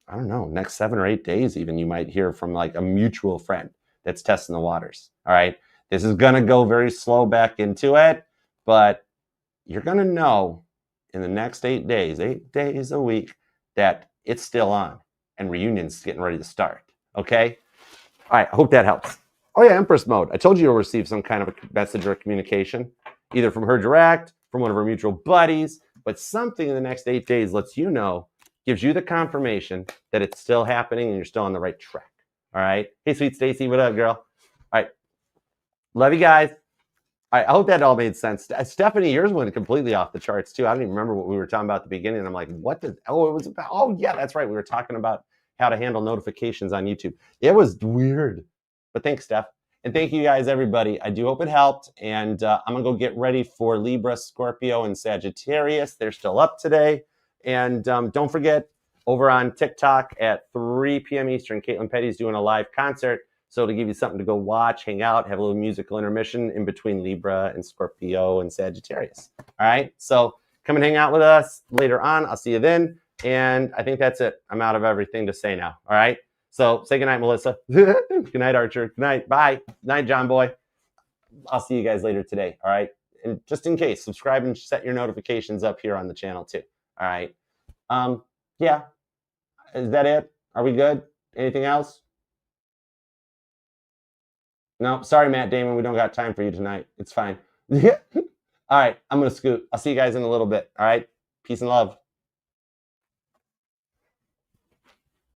I don't know, next 7 or 8 days even, you might hear from like a mutual friend that's testing the waters. All right. This is going to go very slow back into it, but you're going to know in the next 8 days, 8 days a week, that it's still on and reunion's getting ready to start. Okay. All right. I hope that helps. Oh yeah, Empress mode. I told you you'll receive some kind of a message or communication, either from her direct, from one of her mutual buddies, but something in the next 8 days lets you know, gives you the confirmation that it's still happening and you're still on the right track. All right. Hey, sweet Stacy, what up, girl? All right. Love you guys. All right. I hope that all made sense. Stephanie, yours went completely off the charts too. I don't even remember what we were talking about at the beginning. I'm like, it was about, oh yeah, that's right. We were talking about how to handle notifications on YouTube. It was weird. But thanks, Steph. And thank you guys, everybody. I do hope it helped. And I'm going to go get ready for Libra, Scorpio, and Sagittarius. They're still up today. And don't forget, over on TikTok at 3 p.m. Eastern, Caitlin Petty's doing a live concert. So to give you something to go watch, hang out, have a little musical intermission in between Libra and Scorpio and Sagittarius. All right. So come and hang out with us later on. I'll see you then. And I think that's it. I'm out of everything to say now. All right. So say goodnight, Melissa. Good night, Archer. Good night. Bye. Night, John Boy. I'll see you guys later today. All right. And just in case, subscribe and set your notifications up here on the channel too. All right. Yeah. Is that it? Are we good? Anything else? No, sorry, Matt Damon. We don't got time for you tonight. It's fine. All right. I'm going to scoot. I'll see you guys in a little bit. All right. Peace and love.